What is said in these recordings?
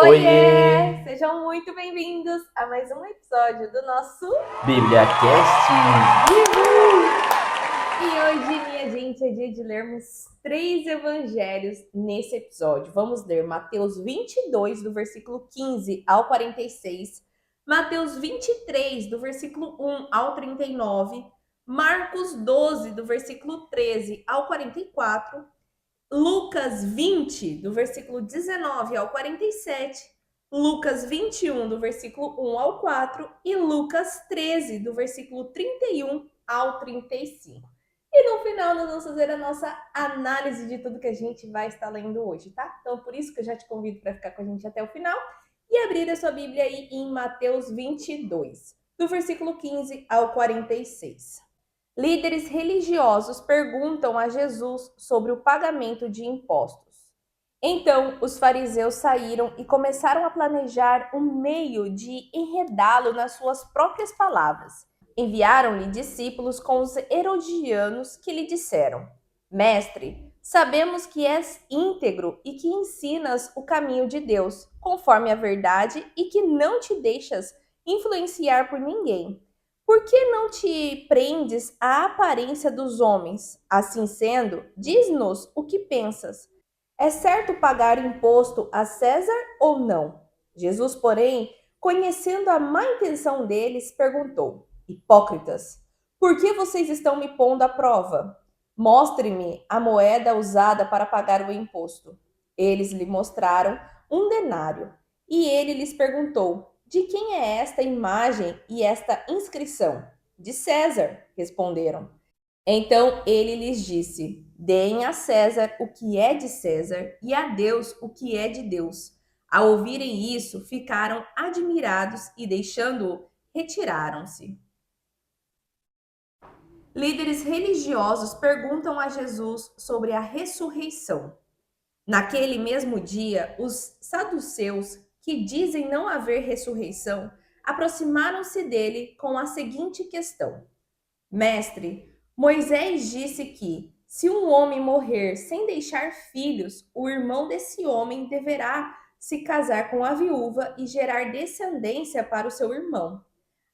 Oiê! Oiê! Sejam muito bem-vindos a mais um episódio do nosso BíbliaCast! E hoje, minha gente, é dia de lermos 3 evangelhos nesse episódio. Vamos ler Mateus 22, do versículo 15 ao 46, Mateus 23, do versículo 1 ao 39, Marcos 12, do versículo 13 ao 44, Lucas 20, do versículo 19 ao 47, Lucas 21, do versículo 1 ao 4 e Lucas 13, do versículo 31 ao 35. E no final nós vamos fazer a nossa análise de tudo que a gente vai estar lendo hoje, tá? Então por isso que eu já te convido para ficar com a gente até o final e abrir a sua Bíblia aí em Mateus 22, do versículo 15 ao 46. Líderes religiosos perguntam a Jesus sobre o pagamento de impostos. Então os fariseus saíram e começaram a planejar um meio de enredá-lo nas suas próprias palavras. Enviaram-lhe discípulos com os herodianos que lhe disseram: Mestre, sabemos que és íntegro e que ensinas o caminho de Deus, conforme a verdade, e que não te deixas influenciar por ninguém. Por que não te prendes à aparência dos homens? Assim sendo, diz-nos o que pensas. É certo pagar imposto a César ou não? Jesus, porém, conhecendo a má intenção deles, perguntou: Hipócritas, por que vocês estão me pondo à prova? Mostre-me a moeda usada para pagar o imposto. Eles lhe mostraram um denário. E ele lhes perguntou: De quem é esta imagem e esta inscrição? De César, responderam. Então ele lhes disse: Deem a César o que é de César e a Deus o que é de Deus. Ao ouvirem isso, ficaram admirados e, deixando-o, retiraram-se. Líderes religiosos perguntam a Jesus sobre a ressurreição. Naquele mesmo dia, os saduceus, que dizem não haver ressurreição, aproximaram-se dele com a seguinte questão: Mestre, Moisés disse que, se um homem morrer sem deixar filhos, o irmão desse homem deverá se casar com a viúva e gerar descendência para o seu irmão.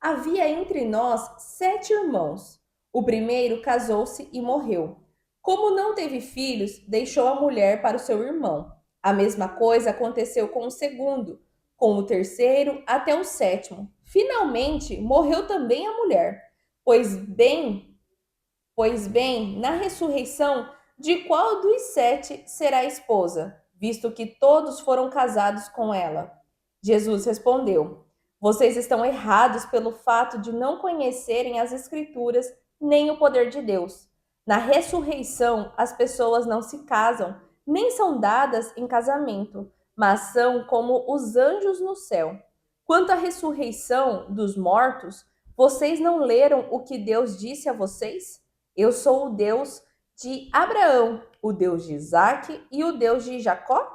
Havia entre nós 7 irmãos. O primeiro casou-se e morreu. Como não teve filhos, deixou a mulher para o seu irmão. A mesma coisa aconteceu com o segundo, com o terceiro até o sétimo. Finalmente, morreu também a mulher. Pois bem, na ressurreição, de qual dos 7 será esposa, visto que todos foram casados com ela? Jesus respondeu: Vocês estão errados pelo fato de não conhecerem as Escrituras nem o poder de Deus. Na ressurreição, as pessoas não se casam, nem são dadas em casamento, mas são como os anjos no céu. Quanto à ressurreição dos mortos, vocês não leram o que Deus disse a vocês? Eu sou o Deus de Abraão, o Deus de Isaque e o Deus de Jacó?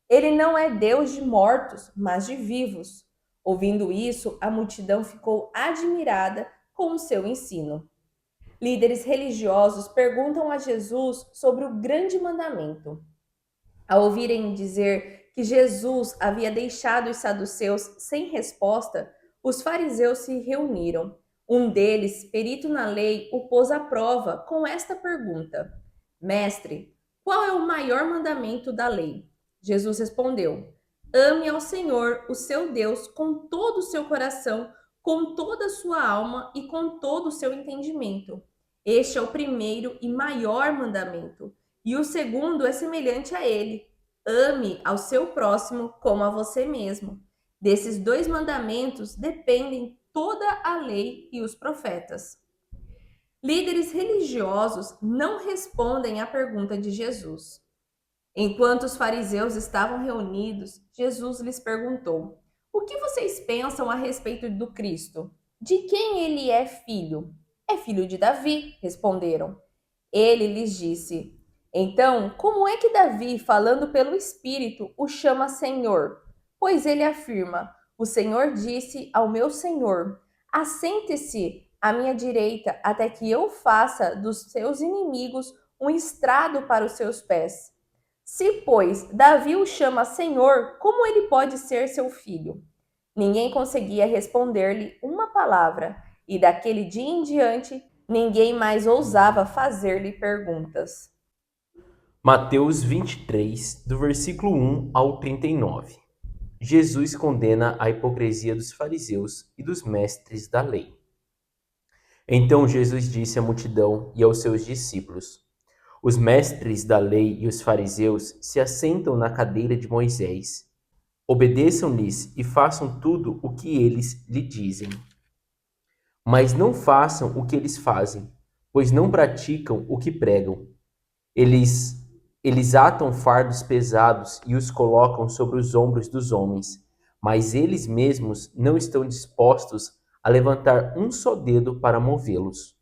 Ele não é Deus de mortos, mas de vivos. Ouvindo isso, a multidão ficou admirada com o seu ensino. Líderes religiosos perguntam a Jesus sobre o grande mandamento. Ao ouvirem dizer que Jesus havia deixado os saduceus sem resposta, os fariseus se reuniram. Um deles, perito na lei, o pôs à prova com esta pergunta: Mestre, qual é o maior mandamento da lei? Jesus respondeu: Ame ao Senhor, o seu Deus, com todo o seu coração, com toda a sua alma e com todo o seu entendimento. Este é o primeiro e maior mandamento. E o segundo é semelhante a ele: ame ao seu próximo como a você mesmo. Desses 2 mandamentos dependem toda a lei e os profetas. Líderes religiosos não respondem à pergunta de Jesus. Enquanto os fariseus estavam reunidos, Jesus lhes perguntou: O que vocês pensam a respeito do Cristo? De quem ele é filho? É filho de Davi, responderam. Ele lhes disse: Então, como é que Davi, falando pelo Espírito, o chama Senhor? Pois ele afirma: O Senhor disse ao meu Senhor: Assente-se à minha direita, até que eu faça dos seus inimigos um estrado para os seus pés. Se, pois, Davi o chama Senhor, como ele pode ser seu filho? Ninguém conseguia responder-lhe uma palavra, e daquele dia em diante, ninguém mais ousava fazer-lhe perguntas. Mateus 23, do versículo 1 ao 39. Jesus condena a hipocrisia dos fariseus e dos mestres da lei. Então Jesus disse à multidão e aos seus discípulos: Os mestres da lei e os fariseus se assentam na cadeira de Moisés. Obedeçam-lhes e façam tudo o que eles lhe dizem. Mas não façam o que eles fazem, pois não praticam o que pregam. Eles atam fardos pesados e os colocam sobre os ombros dos homens, mas eles mesmos não estão dispostos a levantar um só dedo para movê-los.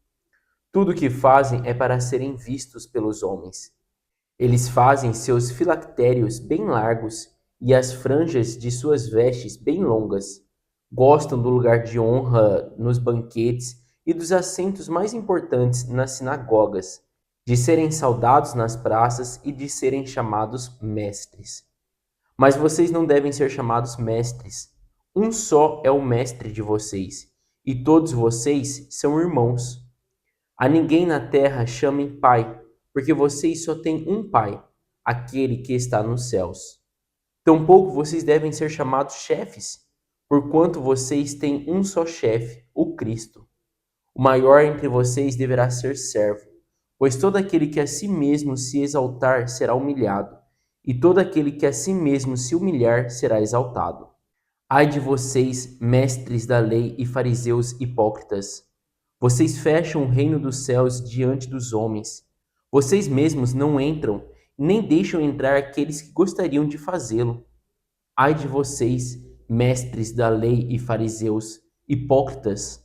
Tudo o que fazem é para serem vistos pelos homens. Eles fazem seus filactérios bem largos e as franjas de suas vestes bem longas. Gostam do lugar de honra nos banquetes e dos assentos mais importantes nas sinagogas, de serem saudados nas praças e de serem chamados mestres. Mas vocês não devem ser chamados mestres. Um só é o mestre de vocês, e todos vocês são irmãos. A ninguém na terra chamem pai, porque vocês só têm um pai, aquele que está nos céus. Tampouco vocês devem ser chamados chefes, porquanto vocês têm um só chefe, o Cristo. O maior entre vocês deverá ser servo, pois todo aquele que a si mesmo se exaltar será humilhado, e todo aquele que a si mesmo se humilhar será exaltado. Ai de vocês, mestres da lei e fariseus hipócritas! Vocês fecham o reino dos céus diante dos homens. Vocês mesmos não entram, nem deixam entrar aqueles que gostariam de fazê-lo. Ai de vocês, mestres da lei e fariseus, hipócritas!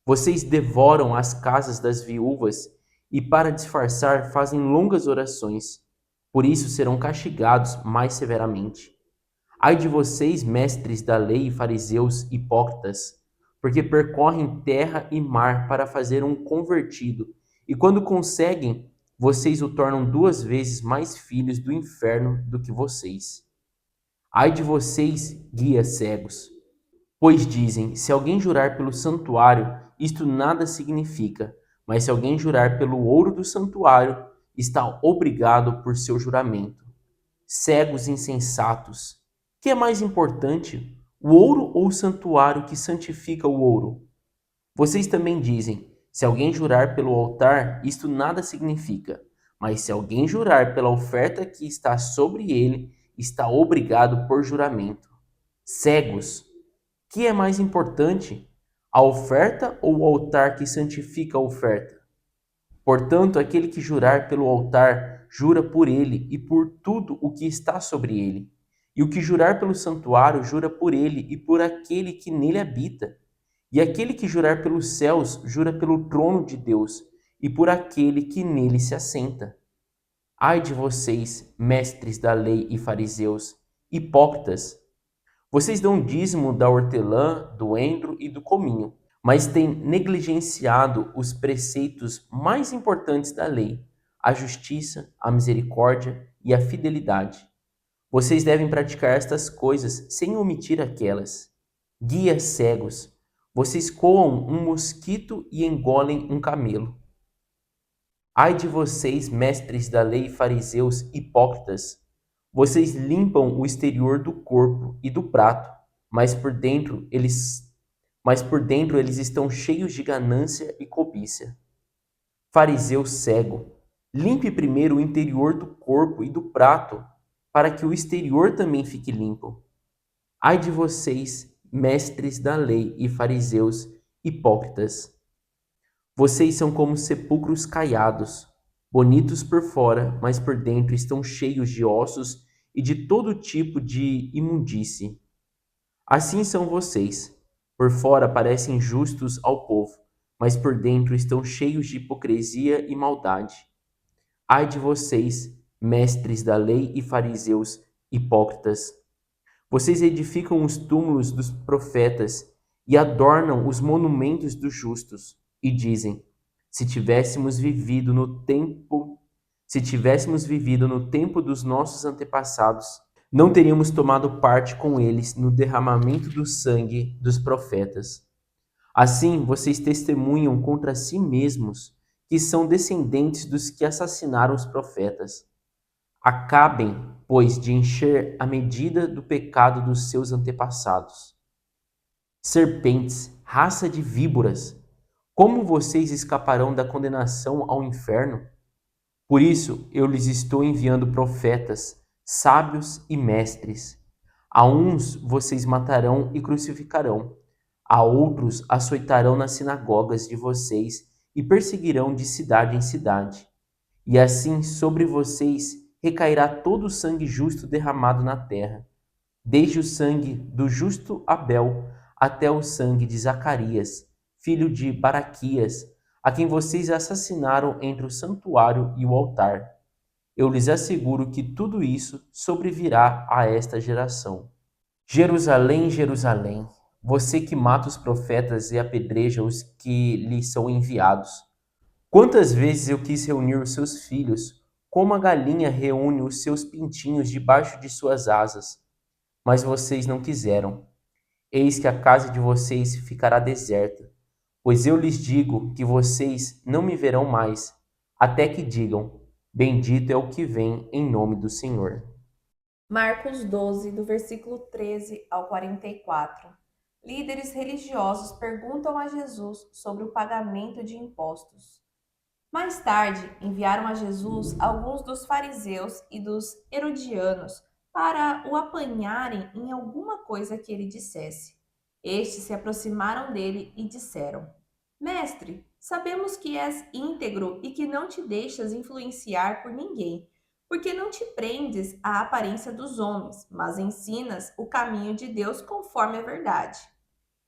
Vocês devoram as casas das viúvas e, para disfarçar, fazem longas orações. Por isso serão castigados mais severamente. Ai de vocês, mestres da lei e fariseus hipócritas, porque percorrem terra e mar para fazer um convertido, e quando conseguem, vocês o tornam 2 vezes mais filhos do inferno do que vocês. Ai de vocês, guias cegos, pois dizem: se alguém jurar pelo santuário, isto nada significa, mas se alguém jurar pelo ouro do santuário, está obrigado por seu juramento. Cegos insensatos! Que é mais importante, o ouro ou o santuário que santifica o ouro? Vocês também dizem: se alguém jurar pelo altar, isto nada significa, mas se alguém jurar pela oferta que está sobre ele, está obrigado por juramento. Cegos! Que é mais importante, a oferta ou o altar que santifica a oferta? Portanto, aquele que jurar pelo altar, jura por ele e por tudo o que está sobre ele. E o que jurar pelo santuário, jura por ele e por aquele que nele habita. E aquele que jurar pelos céus, jura pelo trono de Deus e por aquele que nele se assenta. Ai de vocês, mestres da lei e fariseus, hipócritas! Vocês dão dízimo da hortelã, do endro e do cominho, mas têm negligenciado os preceitos mais importantes da lei: a justiça, a misericórdia e a fidelidade. Vocês devem praticar estas coisas sem omitir aquelas. Guias cegos, vocês coam um mosquito e engolem um camelo. Ai de vocês, mestres da lei e fariseus hipócritas! Vocês limpam o exterior do corpo e do prato, mas por dentro eles estão cheios de ganância e cobiça. Fariseu cego, limpe primeiro o interior do corpo e do prato, para que o exterior também fique limpo. Ai de vocês, mestres da lei e fariseus hipócritas! Vocês são como sepulcros caiados, bonitos por fora, mas por dentro estão cheios de ossos e de todo tipo de imundície. Assim são vocês. Por fora parecem justos ao povo, mas por dentro estão cheios de hipocrisia e maldade. Ai de vocês, mestres da lei e fariseus hipócritas! Vocês edificam os túmulos dos profetas e adornam os monumentos dos justos, e dizem: se tivéssemos vivido no tempo Se tivéssemos vivido no tempo dos nossos antepassados, não teríamos tomado parte com eles no derramamento do sangue dos profetas. Assim, vocês testemunham contra si mesmos que são descendentes dos que assassinaram os profetas. Acabem, pois, de encher a medida do pecado dos seus antepassados. Serpentes, raça de víboras, como vocês escaparão da condenação ao inferno? Por isso eu lhes estou enviando profetas, sábios e mestres. A uns vocês matarão e crucificarão, a outros açoitarão nas sinagogas de vocês e perseguirão de cidade em cidade. E assim sobre vocês recairá todo o sangue justo derramado na terra, desde o sangue do justo Abel até o sangue de Zacarias, filho de Baraquias, a quem vocês assassinaram entre o santuário e o altar. Eu lhes asseguro que tudo isso sobrevirá a esta geração. Jerusalém, Jerusalém, você que mata os profetas e apedreja os que lhe são enviados. Quantas vezes eu quis reunir os seus filhos, como a galinha reúne os seus pintinhos debaixo de suas asas, mas vocês não quiseram. Eis que a casa de vocês ficará deserta, pois eu lhes digo que vocês não me verão mais, até que digam: Bendito é o que vem em nome do Senhor. Marcos 12, do versículo 13 ao 44. Líderes religiosos perguntam a Jesus sobre o pagamento de impostos. Mais tarde, enviaram a Jesus alguns dos fariseus e dos herodianos para o apanharem em alguma coisa que ele dissesse. Estes se aproximaram dele e disseram: Mestre, sabemos que és íntegro e que não te deixas influenciar por ninguém, porque não te prendes à aparência dos homens, mas ensinas o caminho de Deus conforme a verdade.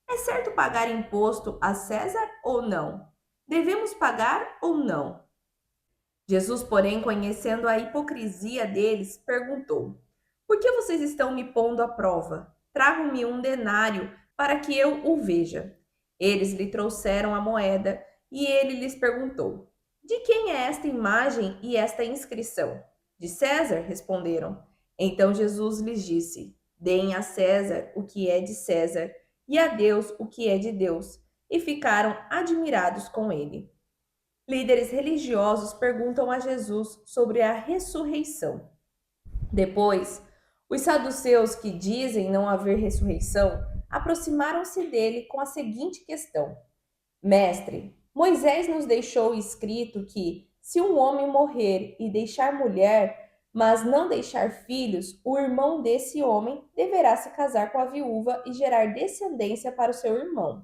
É certo pagar imposto a César ou não? Devemos pagar ou não? Jesus, porém, conhecendo a hipocrisia deles, perguntou: Por que vocês estão me pondo à prova? Tragam-me um denário para que eu o veja. Eles lhe trouxeram a moeda e ele lhes perguntou: De quem é esta imagem e esta inscrição? De César, responderam. Então Jesus lhes disse: Deem a César o que é de César e a Deus o que é de Deus. E ficaram admirados com ele. Líderes religiosos perguntam a Jesus sobre a ressurreição. Depois, os saduceus, que dizem não haver ressurreição, aproximaram-se dele com a seguinte questão: Mestre, Moisés nos deixou escrito que, se um homem morrer e deixar mulher, mas não deixar filhos, o irmão desse homem deverá se casar com a viúva e gerar descendência para o seu irmão.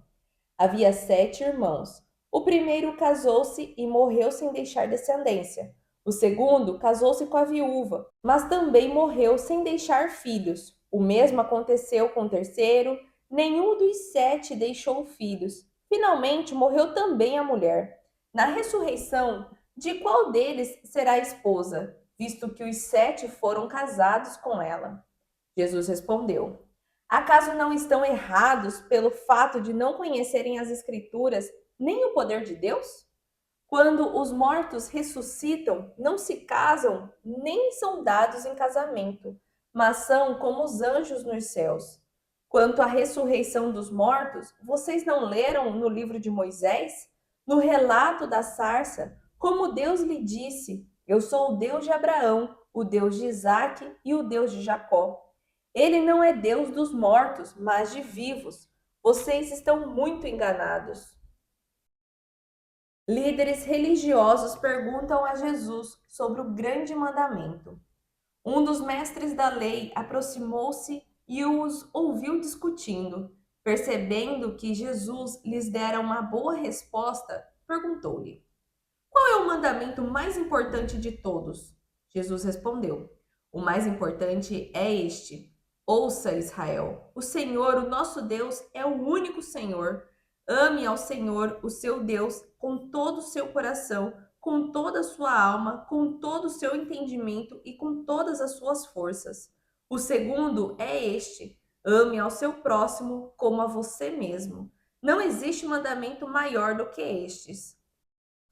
Havia 7 irmãos. O primeiro casou-se e morreu sem deixar descendência. O segundo casou-se com a viúva, mas também morreu sem deixar filhos. O mesmo aconteceu com o terceiro. Nenhum dos 7 deixou filhos. Finalmente morreu também a mulher. Na ressurreição, de qual deles será a esposa, visto que os 7 foram casados com ela? Jesus respondeu: Acaso não estão errados pelo fato de não conhecerem as Escrituras nem o poder de Deus? Quando os mortos ressuscitam, não se casam nem são dados em casamento, mas são como os anjos nos céus. Quanto à ressurreição dos mortos, vocês não leram no livro de Moisés, no relato da sarça, como Deus lhe disse: Eu sou o Deus de Abraão, o Deus de Isaque e o Deus de Jacó. Ele não é Deus dos mortos, mas de vivos. Vocês estão muito enganados. Líderes religiosos perguntam a Jesus sobre o grande mandamento. Um dos mestres da lei aproximou-se e os ouviu discutindo. Percebendo que Jesus lhes dera uma boa resposta, perguntou-lhe: Qual é o mandamento mais importante de todos? Jesus respondeu: O mais importante é este: Ouça, Israel, o Senhor, o nosso Deus, é o único Senhor. Ame ao Senhor, o seu Deus, com todo o seu coração, com toda a sua alma, com todo o seu entendimento e com todas as suas forças. O segundo é este: ame ao seu próximo como a você mesmo. Não existe mandamento maior do que estes.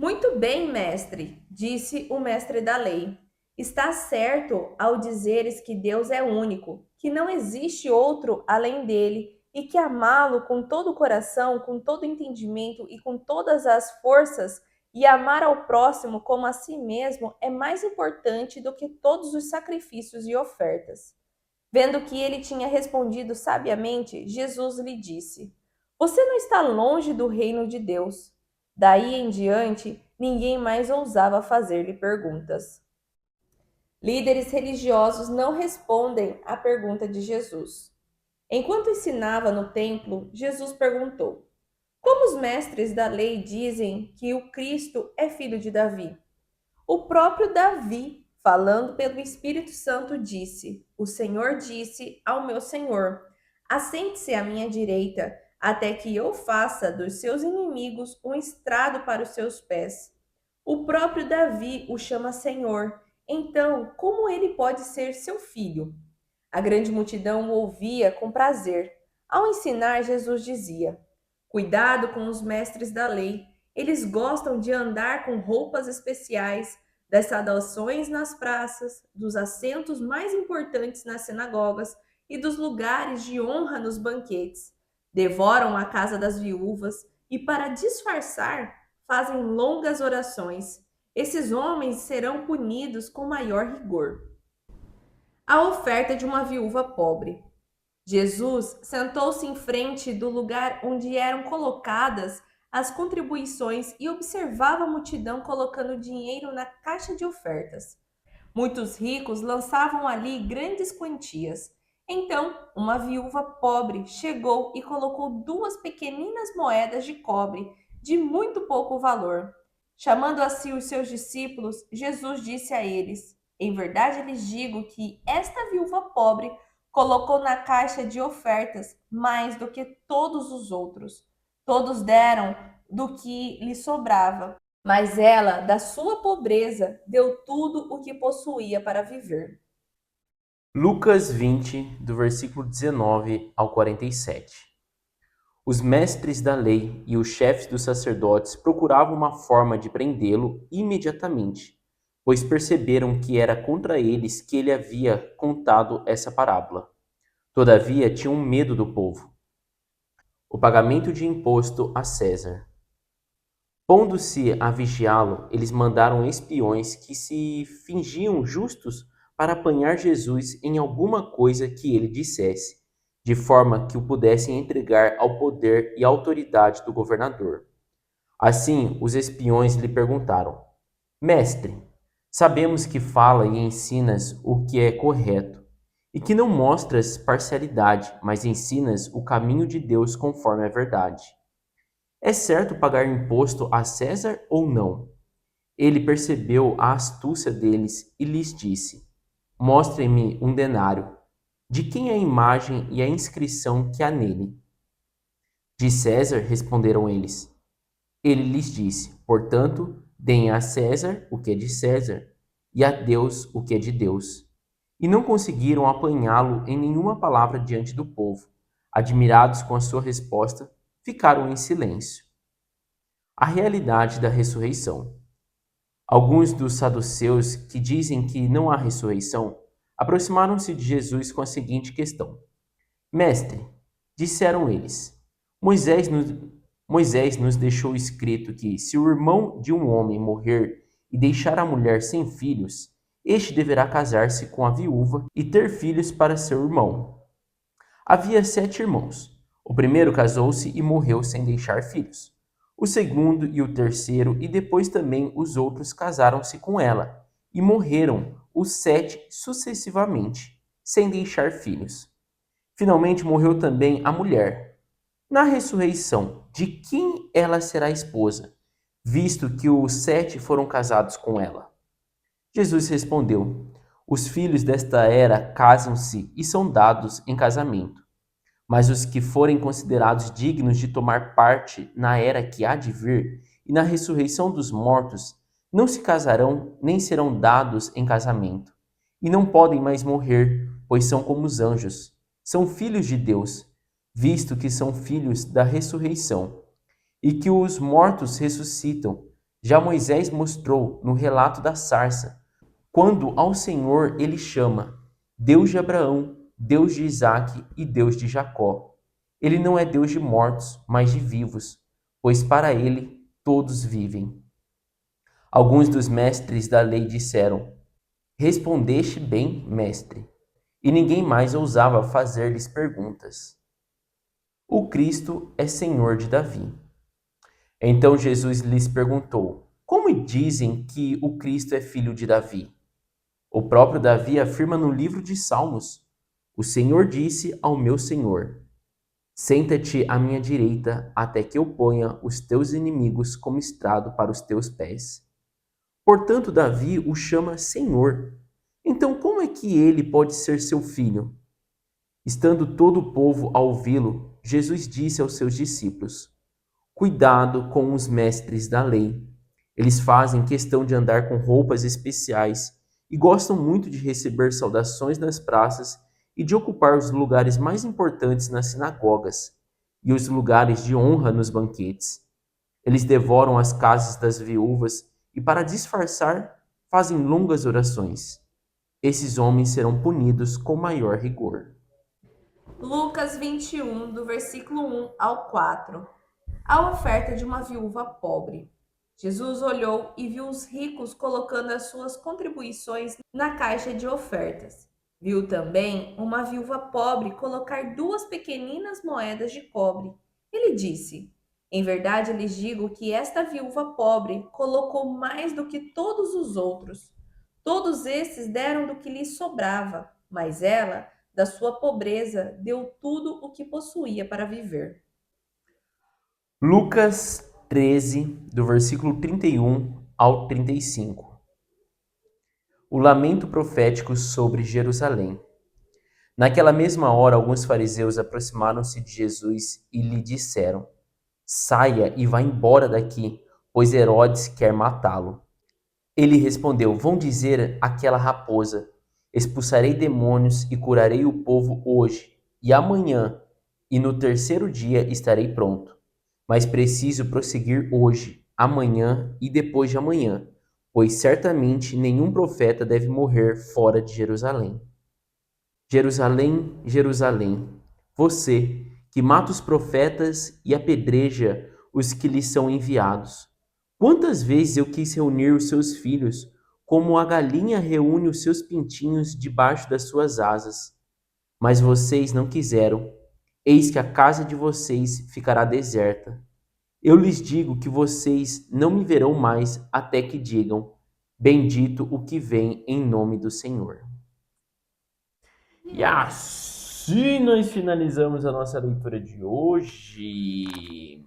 Muito bem, mestre, disse o mestre da lei. Está certo ao dizeres que Deus é único, que não existe outro além dele e que amá-lo com todo o coração, com todo o entendimento e com todas as forças e amar ao próximo como a si mesmo é mais importante do que todos os sacrifícios e ofertas. Vendo que ele tinha respondido sabiamente, Jesus lhe disse: Você não está longe do reino de Deus. Daí em diante, ninguém mais ousava fazer-lhe perguntas. Líderes religiosos não respondem à pergunta de Jesus. Enquanto ensinava no templo, Jesus perguntou: Como os mestres da lei dizem que o Cristo é filho de Davi? O próprio Davi, falando pelo Espírito Santo, disse: O Senhor disse ao meu Senhor: Assente-se à minha direita, até que eu faça dos seus inimigos um estrado para os seus pés. O próprio Davi o chama Senhor. Então, como ele pode ser seu filho? A grande multidão o ouvia com prazer. Ao ensinar, Jesus dizia: Cuidado com os mestres da lei. Eles gostam de andar com roupas especiais, das saudações nas praças, dos assentos mais importantes nas sinagogas e dos lugares de honra nos banquetes. Devoram a casa das viúvas e, para disfarçar, fazem longas orações. Esses homens serão punidos com maior rigor. A oferta de uma viúva pobre. Jesus sentou-se em frente do lugar onde eram colocadas as contribuições e observava a multidão colocando dinheiro na caixa de ofertas. Muitos ricos lançavam ali grandes quantias. Então, uma viúva pobre chegou e colocou 2 pequeninas moedas de cobre de muito pouco valor. Chamando a si os seus discípulos, Jesus disse a eles: Em verdade lhes digo que esta viúva pobre colocou na caixa de ofertas mais do que todos os outros. Todos deram do que lhe sobrava, mas ela, da sua pobreza, deu tudo o que possuía para viver. Lucas 20, do versículo 19 ao 47. Os mestres da lei e os chefes dos sacerdotes procuravam uma forma de prendê-lo imediatamente, pois perceberam que era contra eles que ele havia contado essa parábola. Todavia, tinham medo do povo. O pagamento de imposto a César. Pondo-se a vigiá-lo, eles mandaram espiões que se fingiam justos para apanhar Jesus em alguma coisa que ele dissesse, de forma que o pudessem entregar ao poder e autoridade do governador. Assim, os espiões lhe perguntaram: Mestre, sabemos que fala e ensinas o que é correto, e que não mostras parcialidade, mas ensinas o caminho de Deus conforme a verdade. É certo pagar imposto a César ou não? Ele percebeu a astúcia deles e lhes disse: Mostrem-me um denário. De quem é a imagem e a inscrição que há nele? De César, responderam eles. Ele lhes disse: Portanto, deem a César o que é de César, e a Deus o que é de Deus. E não conseguiram apanhá-lo em nenhuma palavra diante do povo. Admirados com a sua resposta, ficaram em silêncio. A realidade da ressurreição. Alguns dos saduceus, que dizem que não há ressurreição, aproximaram-se de Jesus com a seguinte questão: Mestre, disseram eles, Moisés nos deixou escrito que, se o irmão de um homem morrer e deixar a mulher sem filhos, este deverá casar-se com a viúva e ter filhos para seu irmão. Havia 7 irmãos. O primeiro casou-se e morreu sem deixar filhos. O segundo e o terceiro, e depois também os outros casaram-se com ela, e morreram os 7 sucessivamente, sem deixar filhos. Finalmente morreu também a mulher. Na ressurreição, de quem ela será esposa, visto que os 7 foram casados com ela? Jesus respondeu: Os filhos desta era casam-se e são dados em casamento. Mas os que forem considerados dignos de tomar parte na era que há de vir e na ressurreição dos mortos, não se casarão nem serão dados em casamento. E não podem mais morrer, pois são como os anjos. São filhos de Deus, visto que são filhos da ressurreição. E que os mortos ressuscitam, Já Moisés mostrou no relato da sarça, quando ao Senhor ele chama Deus de Abraão, Deus de Isaque e Deus de Jacó. Ele não é Deus de mortos, mas de vivos, pois para ele todos vivem. Alguns dos mestres da lei disseram: Respondeste bem, mestre. E ninguém mais ousava fazer-lhes perguntas. O Cristo é Senhor de Davi. Então Jesus lhes perguntou: Como dizem que o Cristo é filho de Davi? O próprio Davi afirma no livro de Salmos: O Senhor disse ao meu Senhor: Senta-te à minha direita até que eu ponha os teus inimigos como estrado para os teus pés. Portanto, Davi o chama Senhor. Então, como é que ele pode ser seu filho? Estando todo o povo a ouvi-lo, Jesus disse aos seus discípulos: Cuidado com os mestres da lei. Eles fazem questão de andar com roupas especiais e gostam muito de receber saudações nas praças e de ocupar os lugares mais importantes nas sinagogas e os lugares de honra nos banquetes. Eles devoram as casas das viúvas e, para disfarçar, fazem longas orações. Esses homens serão punidos com maior rigor. Lucas 21, do versículo 1 ao 4. A oferta de uma viúva pobre. Jesus olhou e viu os ricos colocando as suas contribuições na caixa de ofertas. Viu também uma viúva pobre colocar 2 pequeninas moedas de cobre. Ele disse: Em verdade lhes digo que esta viúva pobre colocou mais do que todos os outros. Todos esses deram do que lhes sobrava, mas ela, da sua pobreza, deu tudo o que possuía para viver. Lucas 13, do versículo 31 ao 35. O lamento profético sobre Jerusalém. Naquela mesma hora, alguns fariseus aproximaram-se de Jesus e lhe disseram: Saia e vá embora daqui, pois Herodes quer matá-lo. Ele respondeu: Vão dizer àquela raposa: Expulsarei demônios e curarei o povo hoje e amanhã, e no terceiro dia estarei pronto. Mas preciso prosseguir hoje, amanhã e depois de amanhã, pois certamente nenhum profeta deve morrer fora de Jerusalém. Jerusalém, Jerusalém, você que mata os profetas e apedreja os que lhes são enviados. Quantas vezes eu quis reunir os seus filhos, como a galinha reúne os seus pintinhos debaixo das suas asas, mas vocês não quiseram. Eis que a casa de vocês ficará deserta. Eu lhes digo que vocês não me verão mais até que digam: Bendito o que vem em nome do Senhor. E assim nós finalizamos a nossa leitura de hoje.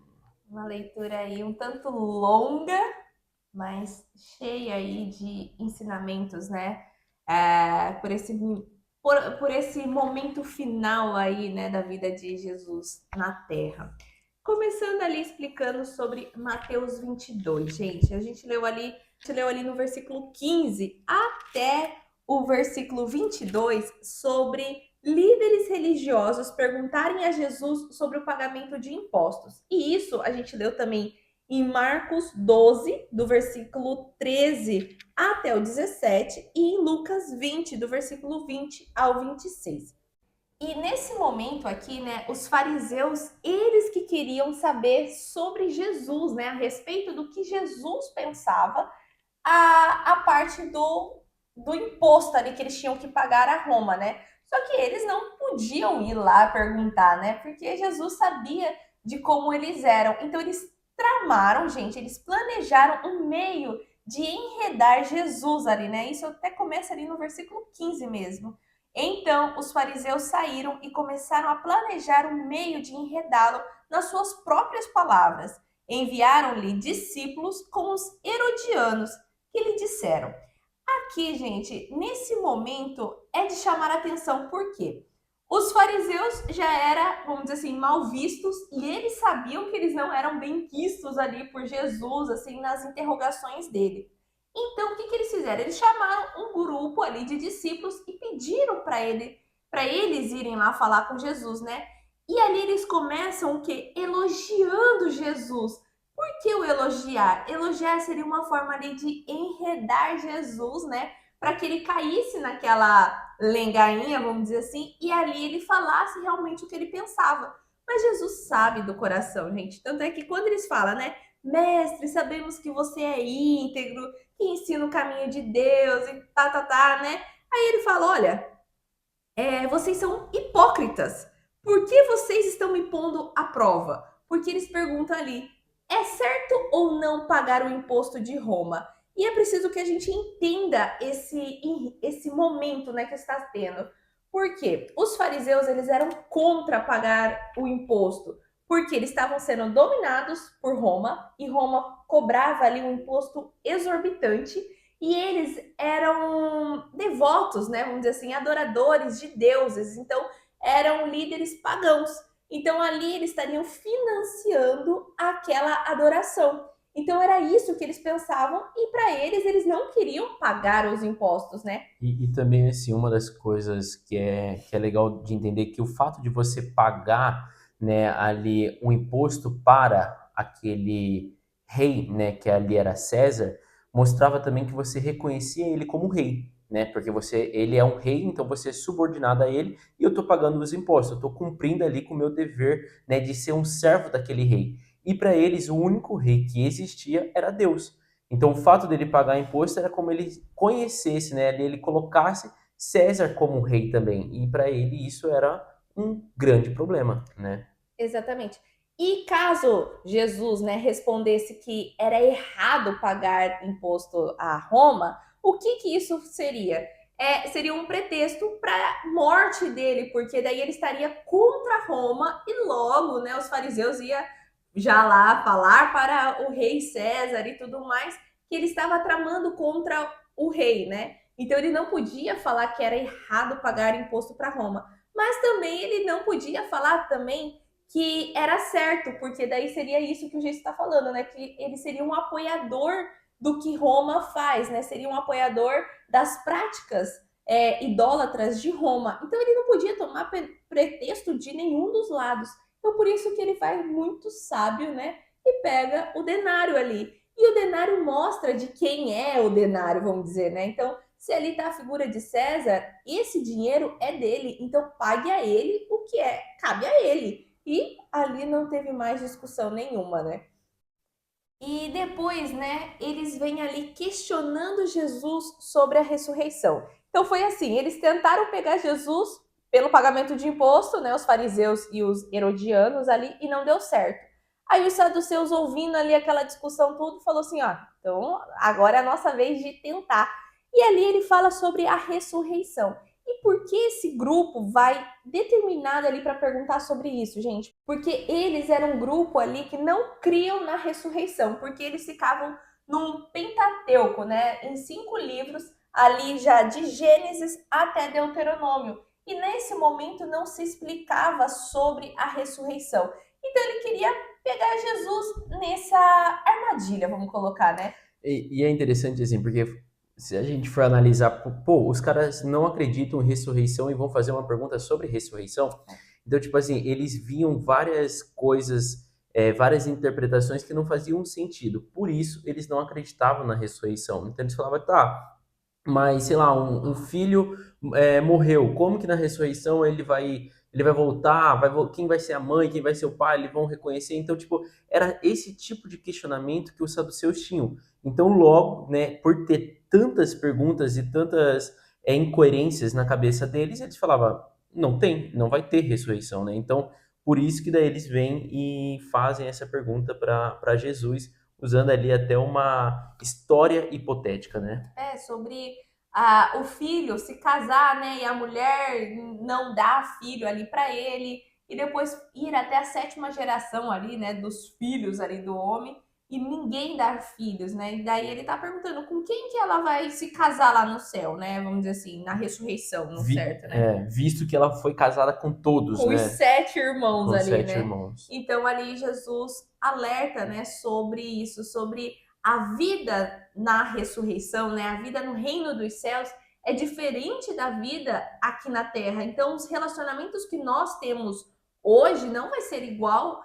Uma leitura aí um tanto longa, mas cheia aí de ensinamentos, né? Por esse momento final aí, né, da vida de Jesus na Terra. Começando ali explicando sobre Mateus 22, gente. A gente leu ali no versículo 15 até o versículo 22 sobre líderes religiosos perguntarem a Jesus sobre o pagamento de impostos. E isso a gente leu também em Marcos 12, do versículo 13 até o 17, e em Lucas 20, do versículo 20 ao 26. E nesse momento aqui, né, os fariseus, eles que queriam saber sobre Jesus, né, a respeito do que Jesus pensava, a parte do imposto ali que eles tinham que pagar a Roma, né? Só que eles não podiam ir lá perguntar, né? Porque Jesus sabia de como eles eram. Então eles tramaram, gente, eles planejaram um meio de enredar Jesus ali, né? Isso até começa ali no versículo 15 mesmo. Então os fariseus saíram e começaram a planejar um meio de enredá-lo nas suas próprias palavras. Enviaram-lhe discípulos com os herodianos, que lhe disseram. Aqui, gente, nesse momento é de chamar a atenção, por quê? Os fariseus já eram, vamos dizer assim, mal vistos e eles sabiam que eles não eram bem quistos ali por Jesus, assim, nas interrogações dele. Então, o que eles fizeram? Eles chamaram um grupo ali de discípulos e pediram para eles irem lá falar com Jesus, né? E ali eles começam o quê? Elogiando Jesus, Por que o elogiar? Elogiar seria uma forma ali de enredar Jesus, né? Para que ele caísse naquela lengainha, vamos dizer assim, e ali ele falasse realmente o que ele pensava. Mas Jesus sabe do coração, gente. Tanto é que quando eles falam, né? Mestre, sabemos que você é íntegro, que ensina o caminho de Deus e tá, né? Aí ele fala: olha, vocês são hipócritas. Por que vocês estão me pondo à prova? Porque eles perguntam ali: é certo ou não pagar o imposto de Roma? E é preciso que a gente entenda esse momento, né, que está tendo. Por quê? Os fariseus eles eram contra pagar o imposto, porque eles estavam sendo dominados por Roma e Roma cobrava ali um imposto exorbitante e eles eram devotos, né? Vamos dizer assim, adoradores de deuses. Então, eram líderes pagãos. Então, ali eles estariam financiando aquela adoração. Então, era isso que eles pensavam, e para eles, eles não queriam pagar os impostos, né? E também, assim, uma das coisas que é legal de entender é que o fato de você pagar, né, ali um imposto para aquele rei, né, que ali era César, mostrava também que você reconhecia ele como rei, né, porque ele é um rei, então você é subordinado a ele e eu estou pagando os impostos, eu estou cumprindo ali com o meu dever, né, de ser um servo daquele rei. E para eles, o único rei que existia era Deus. Então, o fato dele pagar imposto era como ele conhecesse, né? Ele colocasse César como rei também. E para ele isso era um grande problema, né? Exatamente. E caso Jesus, né, respondesse que era errado pagar imposto a Roma, o que que isso seria? Seria um pretexto para a morte dele, porque daí ele estaria contra Roma e logo, né, os fariseus iam já lá falar para o rei César e tudo mais que ele estava tramando contra o rei, né? Então ele não podia falar que era errado pagar imposto para Roma, mas também ele não podia falar também que era certo, porque daí seria isso que o Jesus está falando, né? Que ele seria um apoiador do que Roma faz, né? Seria um apoiador das práticas idólatras de Roma. Então ele não podia tomar pretexto de nenhum dos lados. Então por isso que ele vai muito sábio, né? E pega o denário ali. E o denário mostra de quem é o denário, vamos dizer, né? Então, se ali está a figura de César, esse dinheiro é dele, então pague a ele o que cabe a ele. E ali não teve mais discussão nenhuma, né? E depois, né, eles vêm ali questionando Jesus sobre a ressurreição. Então foi assim, eles tentaram pegar Jesus pelo pagamento de imposto, né, os fariseus e os herodianos ali, e não deu certo. Aí os saduceus ouvindo ali aquela discussão tudo, falou assim, ó, então agora é a nossa vez de tentar. E ali ele fala sobre a ressurreição. E por que esse grupo vai determinado ali para perguntar sobre isso, gente? Porque eles eram um grupo ali que não criam na ressurreição, porque eles ficavam num Pentateuco, né? Em 5 livros, ali já de Gênesis até Deuteronômio. E nesse momento não se explicava sobre a ressurreição. Então ele queria pegar Jesus nessa armadilha, vamos colocar, né? E é interessante assim, porque se a gente for analisar, pô, os caras não acreditam em ressurreição e vão fazer uma pergunta sobre ressurreição. Então, tipo assim, eles viam várias coisas, várias interpretações que não faziam sentido. Por isso, eles não acreditavam na ressurreição. Então, eles falavam, tá, mas sei lá, um filho morreu. Como que na ressurreição ele vai voltar? Quem vai ser a mãe? Quem vai ser o pai? Eles vão reconhecer. Então, tipo, era esse tipo de questionamento que os saduceus tinham. Então, logo, né, por ter tantas perguntas e tantas incoerências na cabeça deles, eles falavam, não tem, não vai ter ressurreição, né? Então, por isso que daí eles vêm e fazem essa pergunta para Jesus, usando ali até uma história hipotética, né? Sobre o filho se casar, né, e a mulher não dar filho ali para ele, e depois ir até a 7ª geração ali, né, dos filhos ali do homem, e ninguém dar filhos, né? E daí ele tá perguntando com quem que ela vai se casar lá no céu, né? Vamos dizer assim, na ressurreição, no certo, né? Visto que ela foi casada com todos, Com os né? 7 irmãos Com ali, sete né? irmãos. Então ali Jesus alerta, né, sobre isso, sobre a vida na ressurreição, né? A vida no reino dos céus é diferente da vida aqui na terra. Então os relacionamentos que nós temos hoje não vai ser igual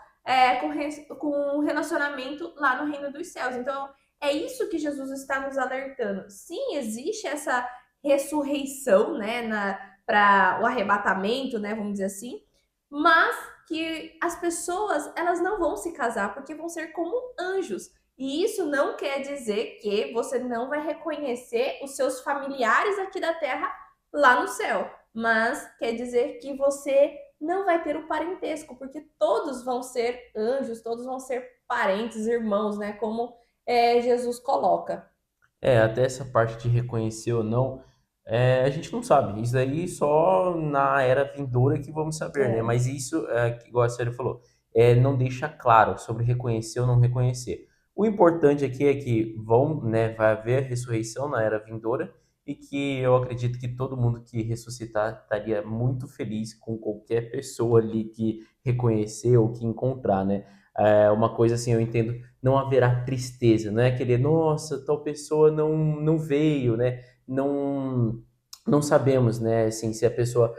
com um relacionamento lá no reino dos céus. Então, é isso que Jesus está nos alertando. Sim, existe essa ressurreição, né, para o arrebatamento, né, vamos dizer assim, mas que as pessoas elas não vão se casar porque vão ser como anjos. E isso não quer dizer que você não vai reconhecer os seus familiares aqui da terra lá no céu, mas quer dizer que você não vai ter o parentesco, porque todos vão ser anjos, todos vão ser parentes, irmãos, né? Como Jesus coloca. Até essa parte de reconhecer ou não, a gente não sabe. Isso aí só na era vindoura que vamos saber, né? É, Mas isso, que igual a Célia falou, não deixa claro sobre reconhecer ou não reconhecer. O importante aqui é que vai haver a ressurreição na era vindoura e que eu acredito que todo mundo que ressuscitar estaria muito feliz com qualquer pessoa ali que reconhecer ou que encontrar, né? Uma coisa assim, eu entendo, não haverá tristeza, não é aquele, nossa, tal pessoa não veio, né? Não sabemos, né, assim, se a pessoa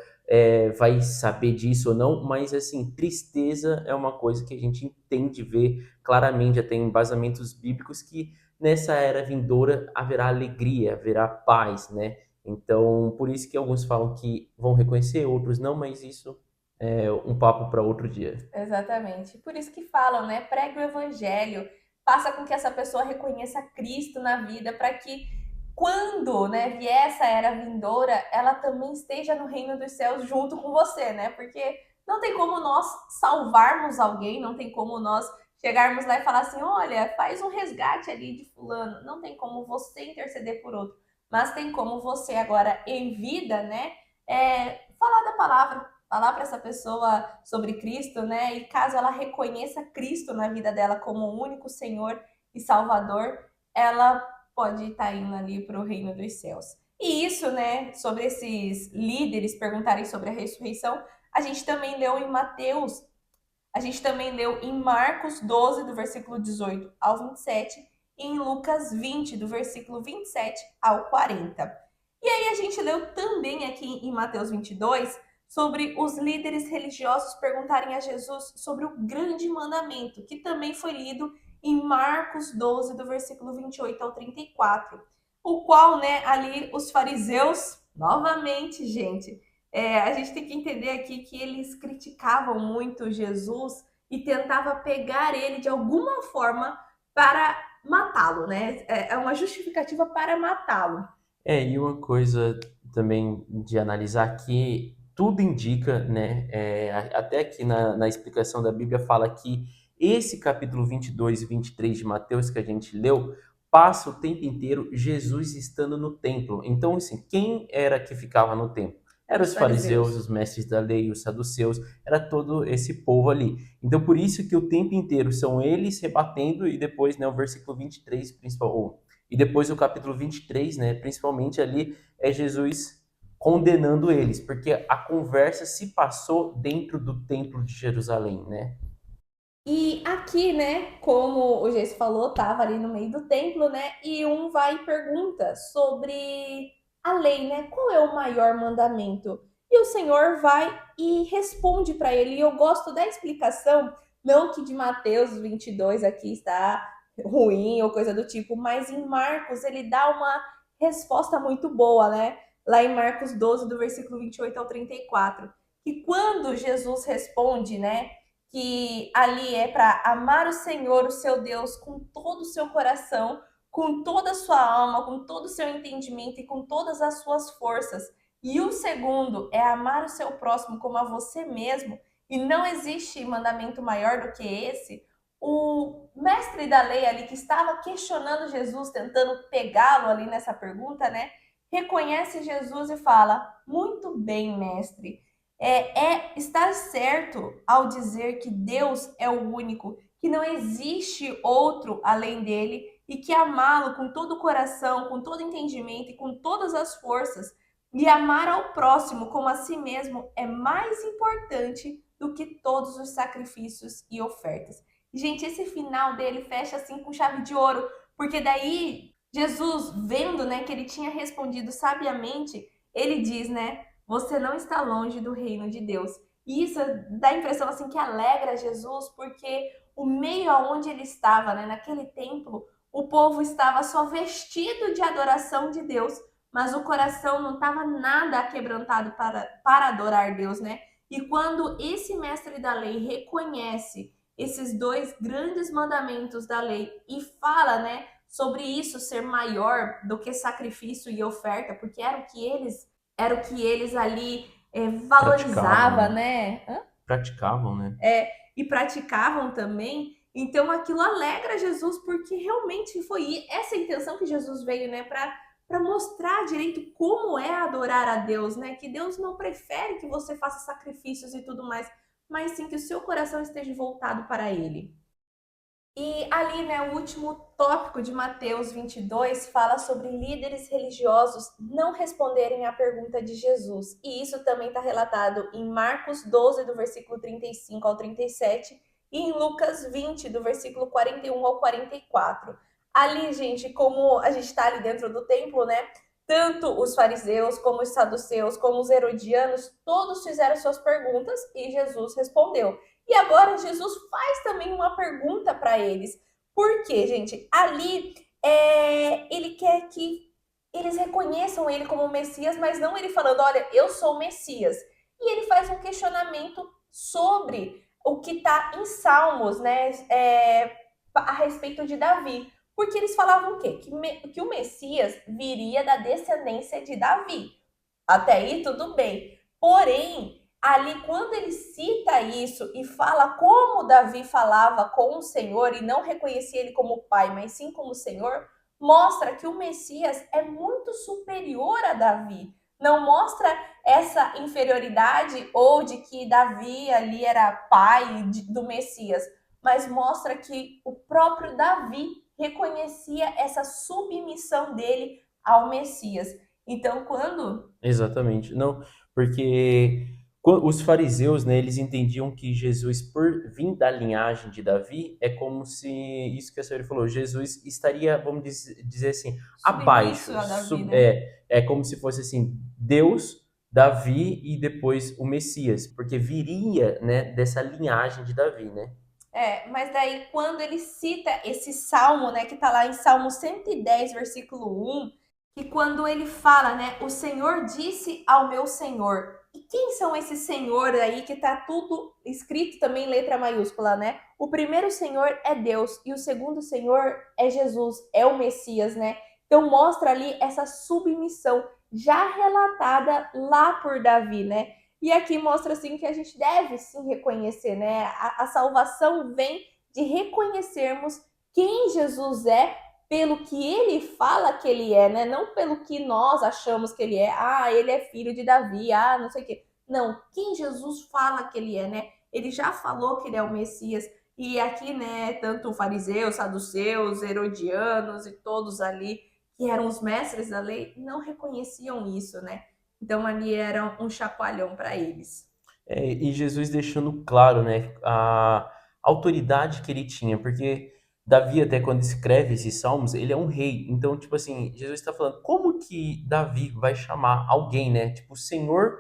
vai saber disso ou não, mas assim, tristeza é uma coisa que a gente entende ver claramente, já tem embasamentos bíblicos que nessa era vindoura haverá alegria, haverá paz, né? Então, por isso que alguns falam que vão reconhecer, outros não, mas isso é um papo para outro dia. exatamente. Por isso que falam, né? Pregue o evangelho, faça com que essa pessoa reconheça Cristo na vida, para que quando, né, vier essa era vindoura, ela também esteja no reino dos céus junto com você, né? Porque não tem como nós salvarmos alguém, não tem como nós chegarmos lá e falar assim, olha, faz um resgate ali de fulano. Não tem como você interceder por outro, mas tem como você agora em vida, né, falar da palavra, falar para essa pessoa sobre Cristo, né? E caso ela reconheça Cristo na vida dela como o único Senhor e Salvador, ela pode estar indo ali para o reino dos céus. E isso, né, sobre esses líderes perguntarem sobre a ressurreição, a gente também leu em Mateus, a gente também leu em Marcos 12, do versículo 18 ao 27, e em Lucas 20, do versículo 27 ao 40. E aí a gente leu também aqui em Mateus 22 sobre os líderes religiosos perguntarem a Jesus sobre o grande mandamento, que também foi lido em Marcos 12, do versículo 28 ao 34, o qual, né, ali os fariseus, novamente, gente, a gente tem que entender aqui que eles criticavam muito Jesus e tentava pegar ele de alguma forma para matá-lo, né? É uma justificativa para matá-lo. E uma coisa também de analisar que tudo indica, né, até aqui na explicação da Bíblia fala que esse capítulo 22 e 23 de Mateus que a gente leu, passa o tempo inteiro Jesus estando no templo. Então, assim, quem era que ficava no templo? Eram Os os fariseus, fariseus. os mestres da lei, os saduceus, era todo esse povo ali. Então, por isso que o tempo inteiro são eles rebatendo e depois, né, o versículo 23, principal, e depois o capítulo 23, né, principalmente ali, é Jesus condenando eles, porque a conversa se passou dentro do templo de Jerusalém, né? E aqui, né, como o Geis falou, tava ali no meio do templo, né? E um vai e pergunta sobre a lei, né? Qual é o maior mandamento? E o Senhor vai e responde para ele. E eu gosto da explicação, não que de Mateus 22 aqui está ruim ou coisa do tipo, mas em Marcos ele dá uma resposta muito boa, né? Lá em Marcos 12, do versículo 28 ao 34, que quando Jesus responde, né, que ali é para amar o Senhor, o seu Deus, com todo o seu coração, com toda a sua alma, com todo o seu entendimento e com todas as suas forças. E o segundo é amar o seu próximo como a você mesmo. E não existe mandamento maior do que esse. O mestre da lei ali que estava questionando Jesus, tentando pegá-lo ali nessa pergunta, né? Reconhece Jesus e fala: Muito bem, mestre, estar certo ao dizer que Deus é o único, que não existe outro além dele e que amá-lo com todo o coração, com todo o entendimento e com todas as forças e amar ao próximo como a si mesmo é mais importante do que todos os sacrifícios e ofertas. Gente, esse final dele fecha assim com chave de ouro, porque daí Jesus, vendo, né, que ele tinha respondido sabiamente, ele diz, né, você não está longe do reino de Deus. E isso dá a impressão assim que alegra Jesus, porque o meio aonde ele estava, né, naquele templo, o povo estava só vestido de adoração de Deus, mas o coração não estava nada quebrantado para adorar Deus, né? E quando esse mestre da lei reconhece esses dois grandes mandamentos da lei e fala, né, sobre isso ser maior do que sacrifício e oferta, porque era o que eles ali Praticavam, valorizava, né? né? Praticavam, né? E praticavam também. Então aquilo alegra Jesus, porque realmente foi essa a intenção que Jesus veio, né, para mostrar direito como é adorar a Deus, né? Que Deus não prefere que você faça sacrifícios e tudo mais, mas sim que o seu coração esteja voltado para ele. E ali, né, o último tópico de Mateus 22 fala sobre líderes religiosos não responderem à pergunta de Jesus. E isso também está relatado em Marcos 12, do versículo 35 ao 37, e em Lucas 20, do versículo 41 ao 44. Ali, gente, como a gente está ali dentro do templo, né? Tanto os fariseus, como os saduceus, como os herodianos, todos fizeram suas perguntas e Jesus respondeu. E agora Jesus faz também uma pergunta para eles. Por quê, gente? Ali ele quer que eles reconheçam ele como Messias, mas não ele falando, olha, eu sou o Messias. E ele faz um questionamento sobre o que está em Salmos, né? A respeito de Davi. Porque eles falavam o quê? Que o Messias viria da descendência de Davi. Até aí tudo bem. Porém, ali quando ele cita isso e fala como Davi falava com o Senhor e não reconhecia ele como pai, mas sim como Senhor, mostra que o Messias é muito superior a Davi. Não mostra essa inferioridade ou de que Davi ali era pai do Messias, mas mostra que o próprio Davi reconhecia essa submissão dele ao Messias. Então, quando Exatamente. Não, porque os fariseus, né, eles entendiam que Jesus, por vir da linhagem de Davi, é como se, isso que a senhora falou, Jesus estaria, vamos dizer assim, submisso abaixo, a Davi, né? é como se fosse assim, Deus, Davi e depois o Messias, porque viria, né, dessa linhagem de Davi, né? Mas daí quando ele cita esse salmo, né, que tá lá em Salmo 110, versículo 1, que quando ele fala, né, o Senhor disse ao meu Senhor. E quem são esses Senhor aí que tá tudo escrito também em letra maiúscula, né? O primeiro Senhor é Deus e o segundo Senhor é Jesus, é o Messias, né? Então mostra ali essa submissão já relatada lá por Davi, né? E aqui mostra assim que a gente deve sim reconhecer, né? A salvação vem de reconhecermos quem Jesus é pelo que ele fala que ele é, né? Não pelo que nós achamos que ele é. Ah, ele é filho de Davi, ah, não sei o quê. Não, quem Jesus fala que ele é, né? Ele já falou que ele é o Messias. E aqui, né, tanto fariseus, saduceus, herodianos e todos ali que eram os mestres da lei não reconheciam isso, né? Então ali era um chacoalhão para eles. E Jesus deixando claro, né, a autoridade que ele tinha, porque Davi, até quando escreve esses salmos, ele é um rei. Então, tipo assim, Jesus está falando, como que Davi vai chamar alguém, né? Tipo, o Senhor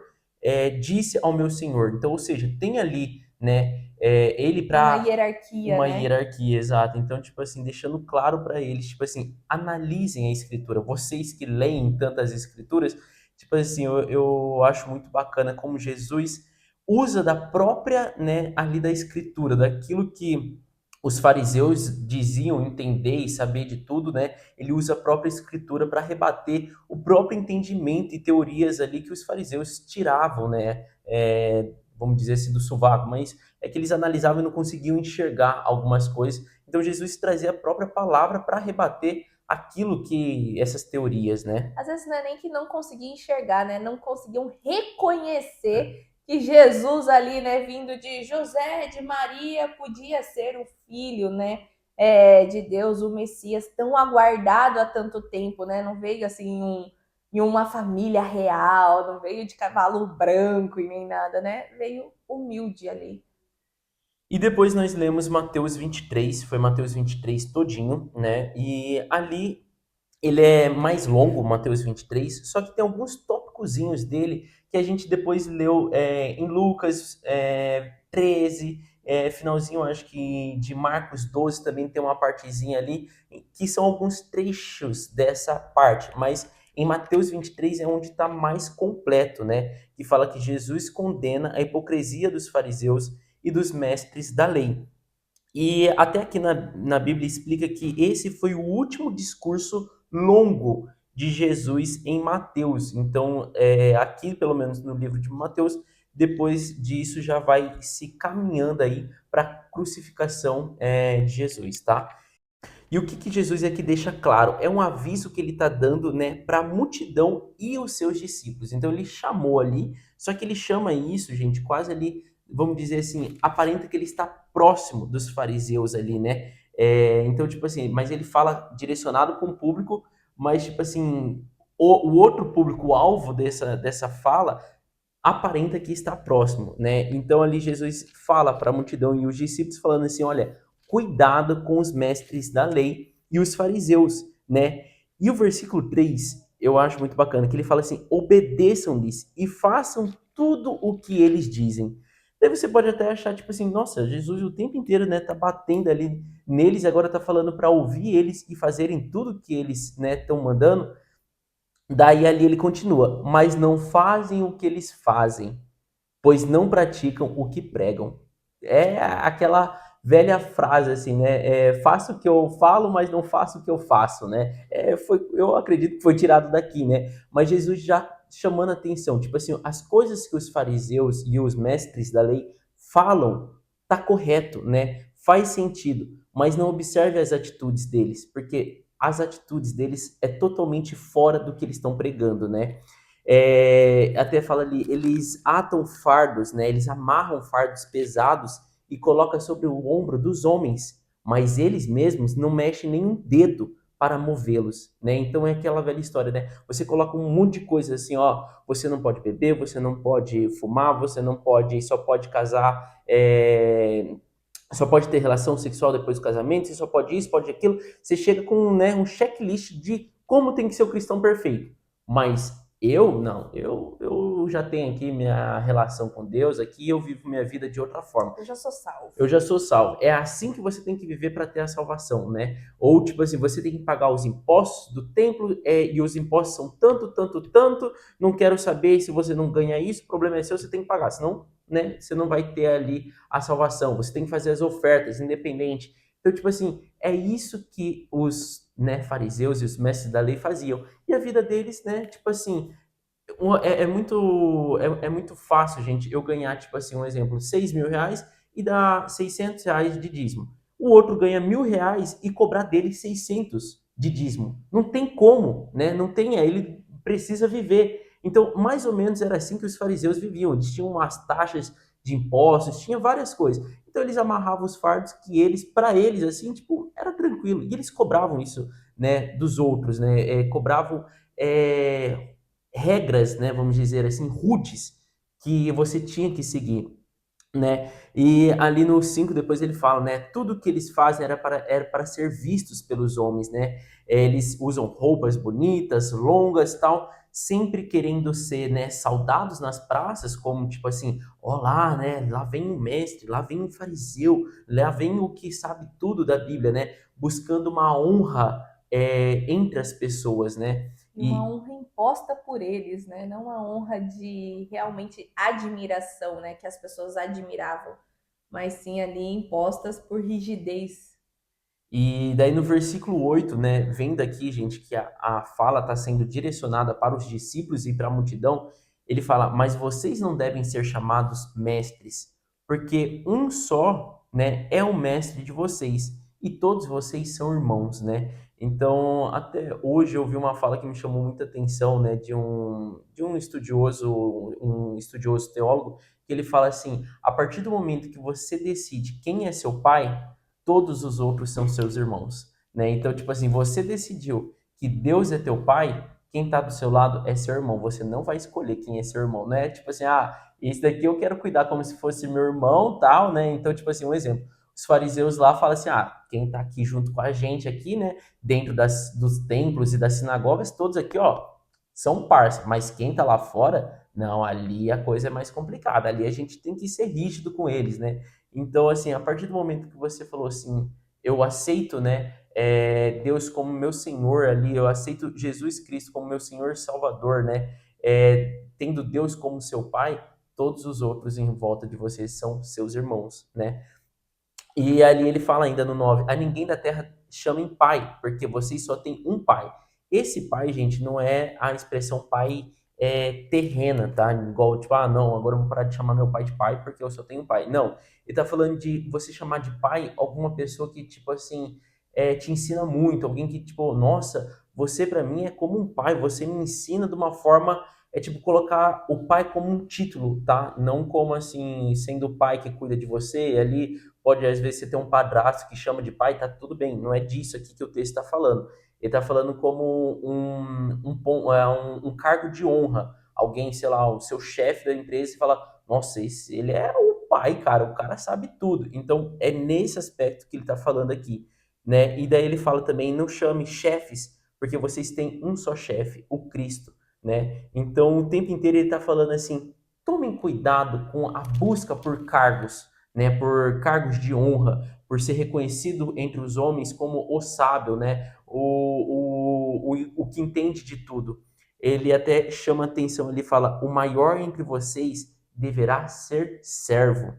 disse ao meu Senhor. Então, ou seja, tem ali, né, ele Uma para hierarquia, uma né? hierarquia, exata. Então, tipo assim, deixando claro para eles, tipo assim, analisem a escritura. Vocês que leem tantas escrituras, tipo assim, eu acho muito bacana como Jesus usa da própria, né, ali da escritura, daquilo que os fariseus diziam entender e saber de tudo, né? Ele usa a própria escritura para rebater o próprio entendimento e teorias ali que os fariseus tiravam, né? Vamos dizer assim, do sovaco, mas é que eles analisavam e não conseguiam enxergar algumas coisas. Então Jesus trazia a própria palavra para rebater aquilo que essas teorias, né? Às vezes não é nem que não conseguiam enxergar, né? Não conseguiam reconhecer que Jesus ali, né, vindo de José, de Maria, podia ser o filho, né, de Deus, o Messias, tão aguardado há tanto tempo, né? Não veio assim em uma família real, não veio de cavalo branco e nem nada, né? Veio humilde ali. E depois nós lemos Mateus 23, foi Mateus 23 todinho, né? E ali Ele é mais longo, Mateus 23, só que tem alguns tópicozinhos dele que a gente depois leu em Lucas 13, finalzinho, acho que de Marcos 12 também tem uma partezinha ali, que são alguns trechos dessa parte, mas em Mateus 23 é onde está mais completo, né? Que fala que Jesus condena a hipocrisia dos fariseus e dos mestres da lei. E até aqui na Bíblia explica que esse foi o último discurso longo de Jesus em Mateus. Então, aqui, pelo menos no livro de Mateus, depois disso já vai se caminhando aí para a crucificação de Jesus, tá? E o que, que Jesus aqui deixa claro? É um aviso que ele está dando, né, para a multidão e os seus discípulos. Então ele chamou ali, só que ele chama isso, gente, quase ali, vamos dizer assim, aparenta que ele está próximo dos fariseus ali, né? Então, tipo assim, mas ele fala direcionado para um público, mas, tipo assim, o outro público-alvo dessa fala aparenta que está próximo, né? Então ali Jesus fala para a multidão e os discípulos falando assim, olha, cuidado com os mestres da lei e os fariseus, né? E o versículo 3 eu acho muito bacana, que ele fala assim, obedeçam-lhes e façam tudo o que eles dizem. Daí você pode até achar, tipo assim, nossa, Jesus o tempo inteiro, né, tá batendo ali neles e agora tá falando para ouvir eles e fazerem tudo que eles, né, estão mandando. Daí ali ele continua, mas não fazem o que eles fazem, pois não praticam o que pregam. É aquela velha frase assim, né? Faço o que eu falo, mas não faço o que eu faço, né? Eu acredito que foi tirado daqui, né? Mas Jesus já chamando a atenção, tipo assim, as coisas que os fariseus e os mestres da lei falam, tá correto, né? Faz sentido, mas não observe as atitudes deles, porque as atitudes deles é totalmente fora do que eles estão pregando, né? Até fala ali, eles atam fardos, né? Eles amarram fardos pesados e colocam sobre o ombro dos homens, mas eles mesmos não mexem nenhum dedo para movê-los, né? Então é aquela velha história, né? Você coloca um monte de coisa assim, ó, você não pode beber, você não pode fumar, você não pode, só pode casar, só pode ter relação sexual depois do casamento, você só pode isso, pode aquilo. Você chega com, né, um checklist de como tem que ser o cristão perfeito. Mas eu não, eu já tenho aqui minha relação com Deus, aqui eu vivo minha vida de outra forma. Eu já sou salvo. Eu já sou salvo. É assim que você tem que viver para ter a salvação, né? Ou tipo assim, você tem que pagar os impostos do templo e os impostos são tanto, tanto, tanto. Não quero saber se você não ganha isso, o problema é seu, você tem que pagar, senão, né? Você não vai ter ali a salvação. Você tem que fazer as ofertas, independente. Então, tipo assim, é isso que os, né, fariseus e os mestres da lei faziam. E a vida deles, né? Tipo assim, é muito fácil, gente, eu ganhar, tipo assim, um exemplo, R$ 6.000 e dar R$ 600 de dízimo. O outro ganha R$ 1.000 e cobrar dele 600 de dízimo. Não tem como, né? Não tem, ele precisa viver. Então, mais ou menos era assim que os fariseus viviam. Eles tinham umas taxas de impostos, tinha várias coisas. Então, eles amarravam os fardos que eles, para eles, assim, tipo, era tranquilo. E eles cobravam isso, né, dos outros, né? Cobravam regras, né, vamos dizer assim, rudes, que você tinha que seguir, né? E ali no 5 depois ele fala, né, tudo que eles fazem era para ser vistos pelos homens, né? Eles usam roupas bonitas, longas, tal, sempre querendo ser, né, saudados nas praças, como tipo assim, ó lá, né, lá vem o mestre, lá vem o fariseu, lá vem o que sabe tudo da Bíblia, né? Buscando uma honra entre as pessoas, né? E uma E, honra imposta por eles, né? Não uma honra de realmente admiração, né? Que as pessoas admiravam, mas sim ali impostas por rigidez. E daí no versículo 8, né, vem daqui, gente, que a fala está sendo direcionada para os discípulos e para a multidão. Ele fala: Mas vocês não devem ser chamados mestres, porque um só, né, é o mestre de vocês, e todos vocês são irmãos, né? Então, até hoje eu vi uma fala que me chamou muita atenção, né, um estudioso teólogo, que ele fala assim: a partir do momento que você decide quem é seu pai, todos os outros são seus irmãos, né? Então, tipo assim, você decidiu que Deus é teu pai, quem tá do seu lado é seu irmão. Você não vai escolher quem é seu irmão, né? Tipo assim, esse daqui eu quero cuidar como se fosse meu irmão, tal, né? Então, tipo assim, um exemplo. os fariseus lá falam assim, quem está aqui junto com a gente aqui, né, dentro dos templos e das sinagogas, todos aqui, ó, são parça, mas quem está lá fora, não, ali a coisa é mais complicada, ali a gente tem que ser rígido com eles, né? Então, assim, a partir do momento que você falou assim, eu aceito, né, Deus como meu Senhor ali, eu aceito Jesus Cristo como meu Senhor e Salvador, né, tendo Deus como seu Pai, todos os outros em volta de você são seus irmãos, né? E ali ele fala ainda no 9: a ninguém da terra chamem pai, porque vocês só têm um pai. Esse pai, gente, não é a expressão pai terrena, tá? Igual, tipo, não, agora eu vou parar de chamar meu pai de pai porque eu só tenho um pai. Não, ele tá falando de você chamar de pai alguma pessoa que, tipo assim, te ensina muito, alguém que, tipo, nossa, você para mim é como um pai, você me ensina de uma forma, tipo, colocar o pai como um título, tá? Não como, assim, sendo o pai que cuida de você, ali pode às vezes você ter um padrasto que chama de pai, tá tudo bem, não é disso aqui que o texto está falando. Ele está falando como um cargo de honra. Alguém, sei lá, o seu chefe da empresa e fala, nossa, ele é o pai, cara, o cara sabe tudo. Então, é nesse aspecto que ele está falando aqui, né? E daí ele fala também, não chame chefes, porque vocês têm um só chefe, o Cristo, né? Então, o tempo inteiro ele está falando assim, tomem cuidado com a busca por cargos, né, por cargos de honra, por ser reconhecido entre os homens como o sábio, né, o que entende de tudo. Ele até chama atenção, ele fala: o maior entre vocês deverá ser servo,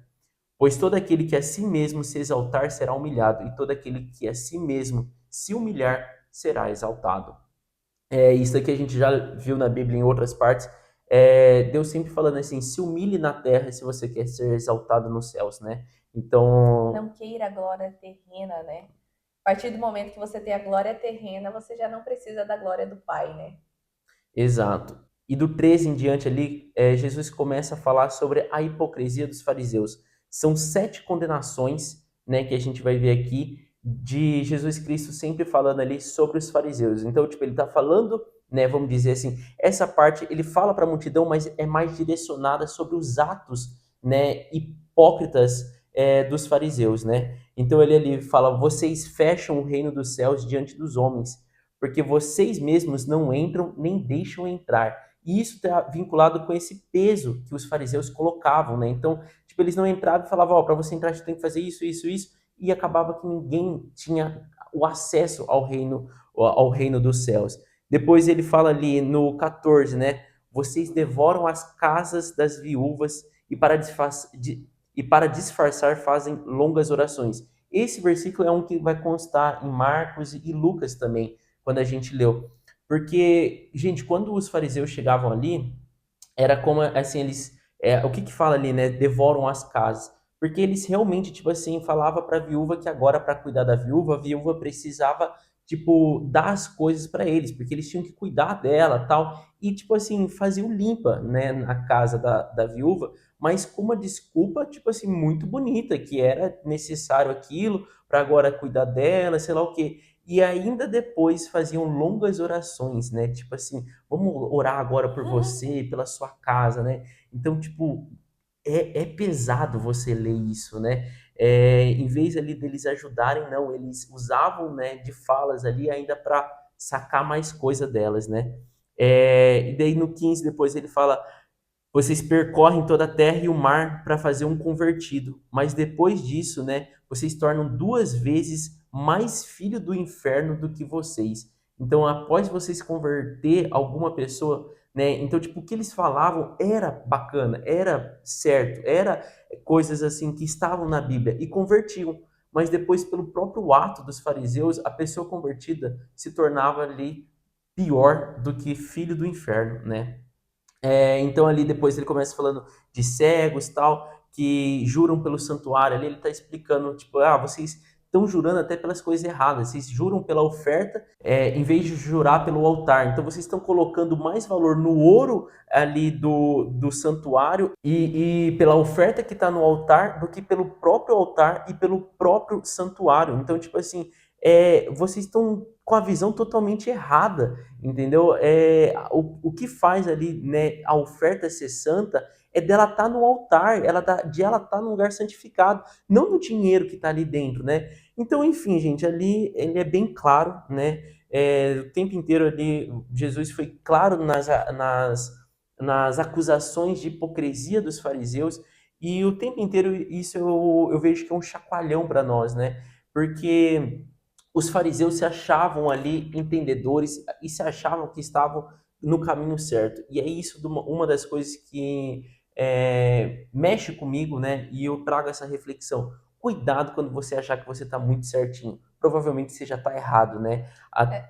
pois todo aquele que a si mesmo se exaltar será humilhado, e todo aquele que a si mesmo se humilhar será exaltado. Isso aqui a gente já viu na Bíblia em outras partes. Deus sempre falando assim, se humilhe na terra se você quer ser exaltado nos céus, né? Então, Não queira a glória terrena, né? A partir do momento que você tem a glória terrena, você já não precisa da glória do Pai, né? exato. E do 13 em diante ali, Jesus começa a falar sobre a hipocrisia dos fariseus. São 7 condenações, né, que a gente vai ver aqui de Jesus Cristo sempre falando ali sobre os fariseus. Então, tipo, ele está falando, né, vamos dizer assim, essa parte ele fala para a multidão, mas é mais direcionada sobre os atos, né, hipócritas dos fariseus, né? Então ele ali fala: vocês fecham o reino dos céus diante dos homens, porque vocês mesmos não entram nem deixam entrar. E isso está vinculado com esse peso que os fariseus colocavam, né? Então, tipo, eles não entravam e falavam, para você entrar, você tem que fazer isso, isso, isso, e acabava que ninguém tinha o acesso ao reino dos céus. Depois ele fala ali no 14, né? Vocês devoram as casas das viúvas e para disfarçar fazem longas orações. Esse versículo é um que vai constar em Marcos e Lucas também, quando a gente leu. Porque, gente, quando os fariseus chegavam ali, era como, assim, eles... o que que fala ali, né? Devoram as casas. Porque eles realmente, tipo assim, falava para a viúva que agora, para cuidar da viúva, a viúva precisava, tipo, dar as coisas para eles, porque eles tinham que cuidar dela, tal. E, tipo assim, faziam limpa, né, na casa da viúva, mas com uma desculpa, tipo assim, muito bonita, que era necessário aquilo para agora cuidar dela, sei lá o quê. E ainda depois faziam longas orações, né? Tipo assim, vamos orar agora por você, pela sua casa, né? Então, tipo, é pesado você ler isso, né? Em vez ali deles ajudarem, não, eles usavam, né, de falas ali ainda para sacar mais coisa delas, né? E daí no 15 depois ele fala: vocês percorrem toda a terra e o mar para fazer um convertido, mas depois disso, né, vocês tornam 2 vezes mais filho do inferno do que vocês. Então, após vocês converter alguma pessoa, né, então, tipo, o que eles falavam era bacana, era certo, era coisas assim que estavam na Bíblia e convertiam. Mas depois, pelo próprio ato dos fariseus, a pessoa convertida se tornava ali pior do que filho do inferno, né? Então ali depois ele começa falando de cegos tal, que juram pelo santuário. Ali ele está explicando, tipo, vocês estão jurando até pelas coisas erradas. Vocês juram pela oferta, em vez de jurar pelo altar. Então vocês estão colocando mais valor no ouro ali do santuário e pela oferta que está no altar do que pelo próprio altar e pelo próprio santuário. Então, tipo assim, vocês estão com a visão totalmente errada, entendeu? O que faz ali, né, a oferta ser santa é dela estar no altar, de ela estar no lugar santificado, não no dinheiro que está ali dentro, né? Então, enfim, gente, ali ele é bem claro, né? O tempo inteiro ali, Jesus foi claro nas acusações de hipocrisia dos fariseus, e o tempo inteiro isso eu vejo que é um chacoalhão para nós, né? Porque os fariseus se achavam ali entendedores e se achavam que estavam no caminho certo. E é isso uma das coisas que mexe comigo, né? E eu trago essa reflexão. Cuidado quando você achar que você está muito certinho. Provavelmente você já está errado, né? A-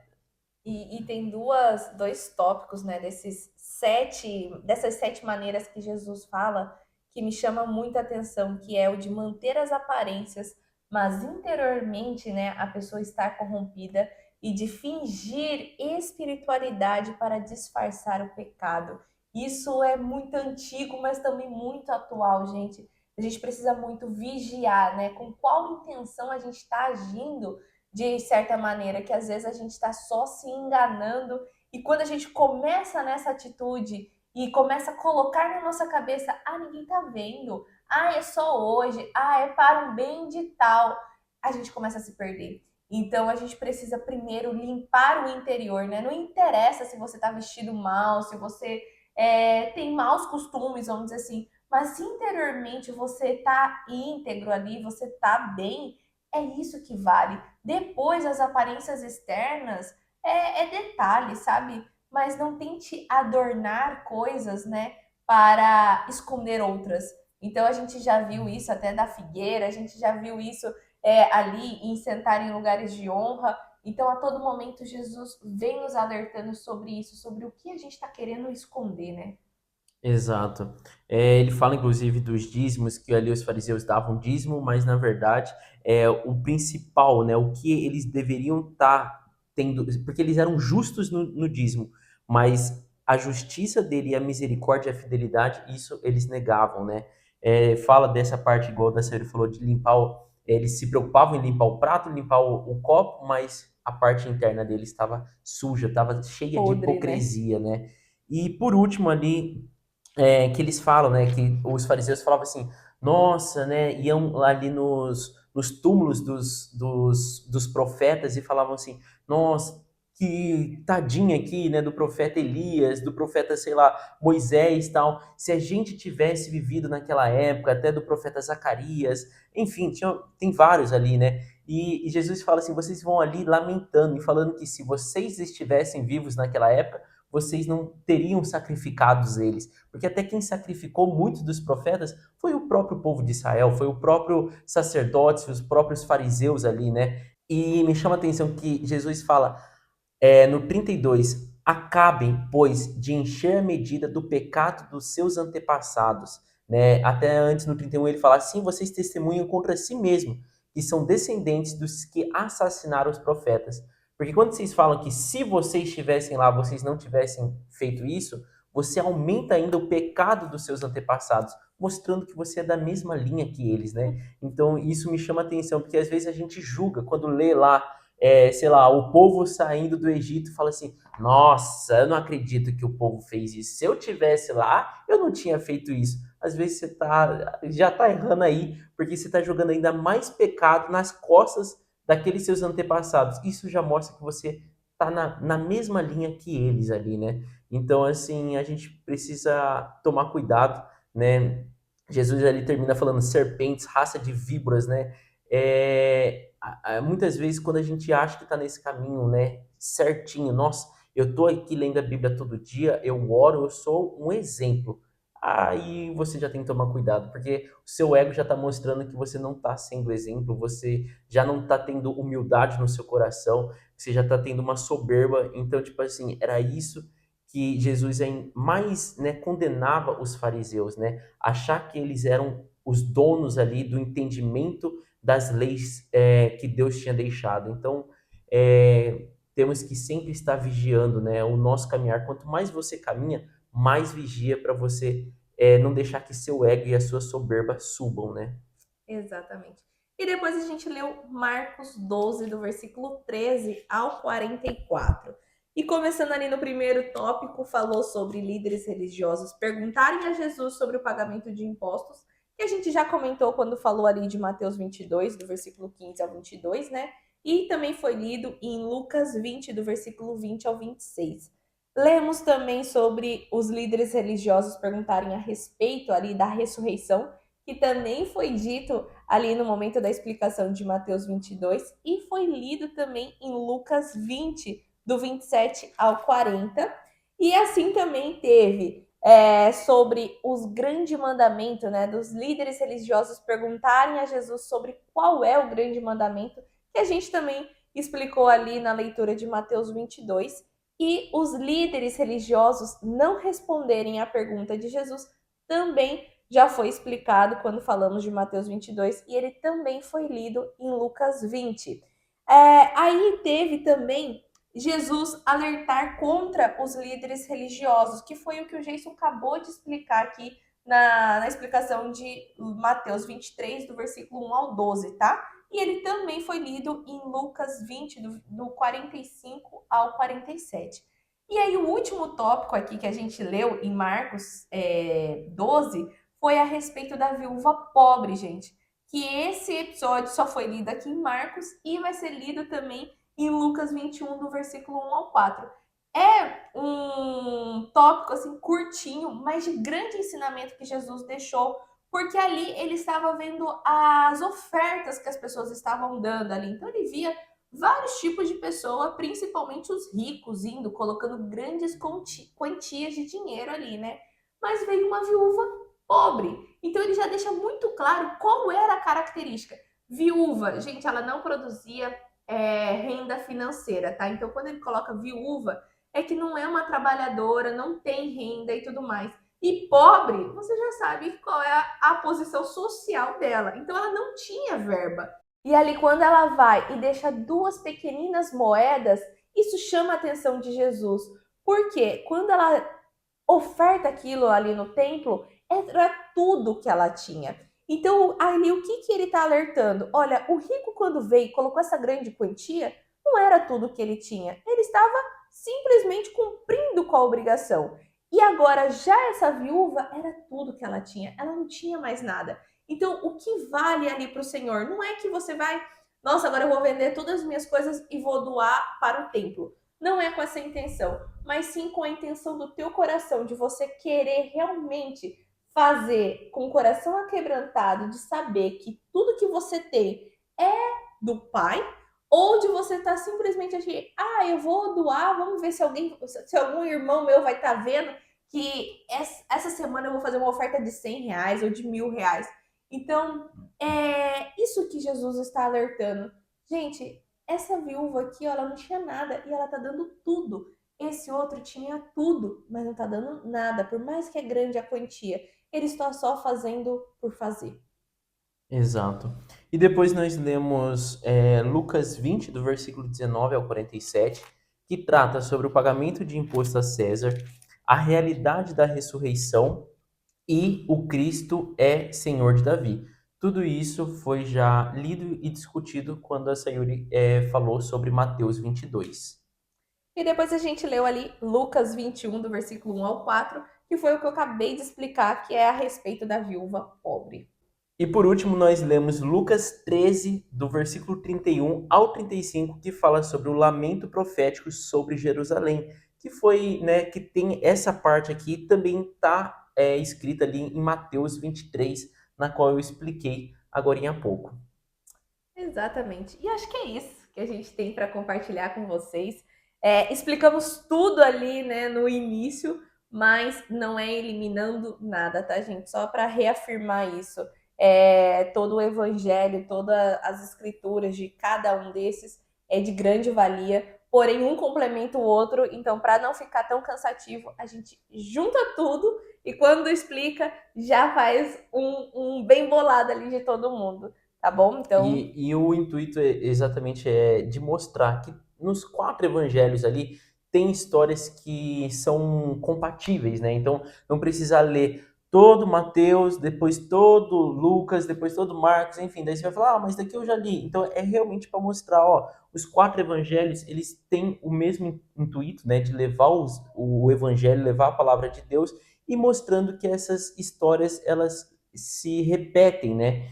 E tem dois tópicos, né, dessas 7 maneiras que Jesus fala, que me chama muita atenção, que é o de manter as aparências, mas interiormente, né, a pessoa está corrompida, e de fingir espiritualidade para disfarçar o pecado. Isso é muito antigo, mas também muito atual, gente. A gente precisa muito vigiar, né, com qual intenção a gente está agindo de certa maneira, que às vezes a gente está só se enganando, e quando a gente começa nessa atitude e começa a colocar na nossa cabeça, ah, ninguém tá vendo, ah, é só hoje, ah, é para um bem de tal, a gente começa a se perder. Então a gente precisa primeiro limpar o interior, né? Não interessa se você tá vestido mal, se você tem maus costumes, vamos dizer assim, mas se interiormente você tá íntegro ali, você tá bem, é isso que vale. Depois, as aparências externas é detalhe, sabe? Mas não tente adornar coisas, né, para esconder outras. Então, a gente já viu isso até da figueira, a gente já viu isso ali em sentar em lugares de honra. Então, a todo momento, Jesus vem nos alertando sobre isso, sobre o que a gente está querendo esconder, né? Exato. Ele fala, inclusive, dos dízimos, que ali os fariseus davam dízimo, mas na verdade o principal, né, o que eles deveriam estar tendo, porque eles eram justos no dízimo, mas a justiça dele e a misericórdia e a fidelidade, isso eles negavam, né? Fala dessa parte, igual da Senhora falou, de limpar, eles se preocupavam em limpar o prato, limpar o copo, mas a parte interna deles estava suja, estava cheia de Podre, né? hipocrisia, né? E por último ali, que eles falam, né, que os fariseus falavam assim, nossa, né, iam ali nos túmulos dos profetas e falavam assim, nossa, que tadinha aqui, né, do profeta Elias, do profeta, sei lá, Moisés e tal, se a gente tivesse vivido naquela época, até do profeta Zacarias, enfim, tem vários ali, né, e Jesus fala assim, vocês vão ali lamentando e falando que se vocês estivessem vivos naquela época, vocês não teriam sacrificado eles, porque até quem sacrificou muitos dos profetas foi o próprio povo de Israel, foi o próprio sacerdotes, os próprios fariseus ali, né? E me chama a atenção que Jesus fala no 32, acabem, pois, de encher a medida do pecado dos seus antepassados. Né? Até antes, no 31, ele fala assim, vocês testemunham contra si mesmo, que são descendentes dos que assassinaram os profetas. Porque quando vocês falam que se vocês estivessem lá, vocês não tivessem feito isso, você aumenta ainda o pecado dos seus antepassados, mostrando que você é da mesma linha que eles, né? Então isso me chama a atenção, porque às vezes a gente julga quando lê lá sei lá, o povo saindo do Egito fala assim: nossa, eu não acredito que o povo fez isso. Se eu tivesse lá, eu não tinha feito isso. Às vezes você já tá errando aí, porque você está jogando ainda mais pecado nas costas daqueles seus antepassados. Isso já mostra que você tá na mesma linha que eles ali, né? Então, assim, a gente precisa tomar cuidado, né? Jesus ali termina falando serpentes, raça de víboras, né? Muitas vezes quando a gente acha que está nesse caminho, né, certinho, nossa, eu tô aqui lendo a Bíblia todo dia, eu oro, eu sou um exemplo. Aí você já tem que tomar cuidado, porque o seu ego já está mostrando que você não está sendo exemplo, você já não está tendo humildade no seu coração, você já está tendo uma soberba. Então, tipo assim, era isso que Jesus mais, né, condenava os fariseus, né? Achar que eles eram os donos ali do entendimento das leis que Deus tinha deixado. Então, temos que sempre estar vigiando, né, o nosso caminhar. Quanto mais você caminha, mais vigia para você não deixar que seu ego e a sua soberba subam, né? Exatamente. E depois a gente leu Marcos 12, do versículo 13 ao 44. E começando ali no primeiro tópico, falou sobre líderes religiosos perguntarem a Jesus sobre o pagamento de impostos, que a gente já comentou quando falou ali de Mateus 22, do versículo 15 ao 22, né? E também foi lido em Lucas 20, do versículo 20 ao 26. Lemos também sobre os líderes religiosos perguntarem a respeito ali da ressurreição, que também foi dito ali no momento da explicação de Mateus 22, e foi lido também em Lucas 20, do 27 ao 40. E assim também teve sobre os grandes mandamentos, né, dos líderes religiosos perguntarem a Jesus sobre qual é o grande mandamento, que a gente também explicou ali na leitura de Mateus 22, e os líderes religiosos não responderem à pergunta de Jesus também já foi explicado quando falamos de Mateus 22 e ele também foi lido em Lucas 20. Aí teve também Jesus alertar contra os líderes religiosos, que foi o que o Jason acabou de explicar aqui na explicação de Mateus 23, do versículo 1 ao 12, tá? E ele também foi lido em Lucas 20, do 45 ao 47. E aí o último tópico aqui que a gente leu em Marcos 12 foi a respeito da viúva pobre, gente. Que esse episódio só foi lido aqui em Marcos e vai ser lido também em Lucas 21, do versículo 1 ao 4. É um tópico assim curtinho, mas de grande ensinamento que Jesus deixou, porque ali ele estava vendo as ofertas que as pessoas estavam dando ali. Então ele via vários tipos de pessoa, principalmente os ricos, indo, colocando grandes quantias de dinheiro ali, né? Mas veio uma viúva pobre. Então ele já deixa muito claro qual era a característica. Viúva, gente, ela não produzia renda financeira, tá? Então quando ele coloca viúva, é que não é uma trabalhadora, não tem renda e tudo mais. E pobre, você já sabe qual é a posição social dela. Então ela não tinha verba. E ali, quando ela vai e deixa duas pequeninas moedas, isso chama a atenção de Jesus. Porque quando ela oferta aquilo ali no templo, era tudo que ela tinha. Então, ali, o que ele está alertando? Olha, o rico, quando veio e colocou essa grande quantia, não era tudo que ele tinha. Ele estava simplesmente cumprindo com a obrigação. E agora, já essa viúva, era tudo que ela tinha. Ela não tinha mais nada. Então, o que vale ali para o Senhor? Não é que você vai, nossa, agora eu vou vender todas as minhas coisas e vou doar para o templo. Não é com essa intenção, mas sim com a intenção do teu coração, de você querer realmente fazer com o coração aquebrantado, de saber que tudo que você tem é do Pai, ou de você estar simplesmente assim, eu vou doar, vamos ver se algum irmão meu vai estar vendo que essa semana eu vou fazer uma oferta de R$ 100 ou de R$ 1.000. Então, é isso que Jesus está alertando. Gente, essa viúva aqui, ela não tinha nada e ela tá dando tudo. Esse outro tinha tudo, mas não tá dando nada, por mais que é grande a quantia. Ele está só fazendo por fazer. Exato. E depois nós lemos Lucas 20, do versículo 19 ao 47, que trata sobre o pagamento de imposto a César, a realidade da ressurreição e o Cristo é Senhor de Davi. Tudo isso foi já lido e discutido quando a Sayuri falou sobre Mateus 22. E depois a gente leu ali Lucas 21, do versículo 1 ao 4, que foi o que eu acabei de explicar, que é a respeito da viúva pobre. E por último, nós lemos Lucas 13, do versículo 31 ao 35, que fala sobre o lamento profético sobre Jerusalém, que foi, né, que tem essa parte aqui, também está escrita ali em Mateus 23, na qual eu expliquei agora há pouco. Exatamente. E acho que é isso que a gente tem para compartilhar com vocês. Explicamos tudo ali, né, no início, mas não é eliminando nada, tá, gente? Só para reafirmar isso. Todo o evangelho, todas as escrituras de cada um desses é de grande valia, porém um complementa o outro, então para não ficar tão cansativo, a gente junta tudo e quando explica, já faz um bem bolado ali de todo mundo. Tá bom? Então, E o intuito exatamente de mostrar que nos quatro evangelhos ali tem histórias que são compatíveis, né? Então não precisa ler todo Mateus, depois todo Lucas, depois todo Marcos, enfim, daí você vai falar, mas daqui eu já li. Então é realmente para mostrar, ó, os 4 evangelhos, eles têm o mesmo intuito, né, de levar o evangelho, levar a palavra de Deus e mostrando que essas histórias, elas se repetem, né,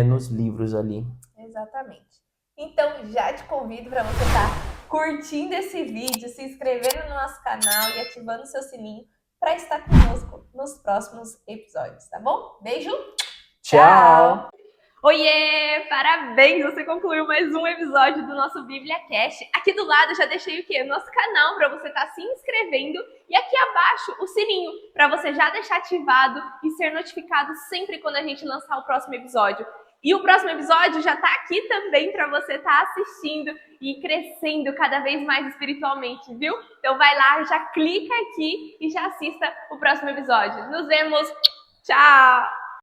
nos livros ali. Exatamente. Então, já te convido para você estar curtindo esse vídeo, se inscrevendo no nosso canal e ativando o seu sininho para estar conosco nos próximos episódios, tá bom? Beijo! Tchau! Oiê! Parabéns! Você concluiu mais um episódio do nosso Bíblia Cast. Aqui do lado eu já deixei o quê? O nosso canal para você estar se inscrevendo e aqui abaixo o sininho para você já deixar ativado e ser notificado sempre quando a gente lançar o próximo episódio. E o próximo episódio já está aqui também para você estar assistindo e crescendo cada vez mais espiritualmente, viu? Então vai lá, já clica aqui e já assista o próximo episódio. Nos vemos! Tchau!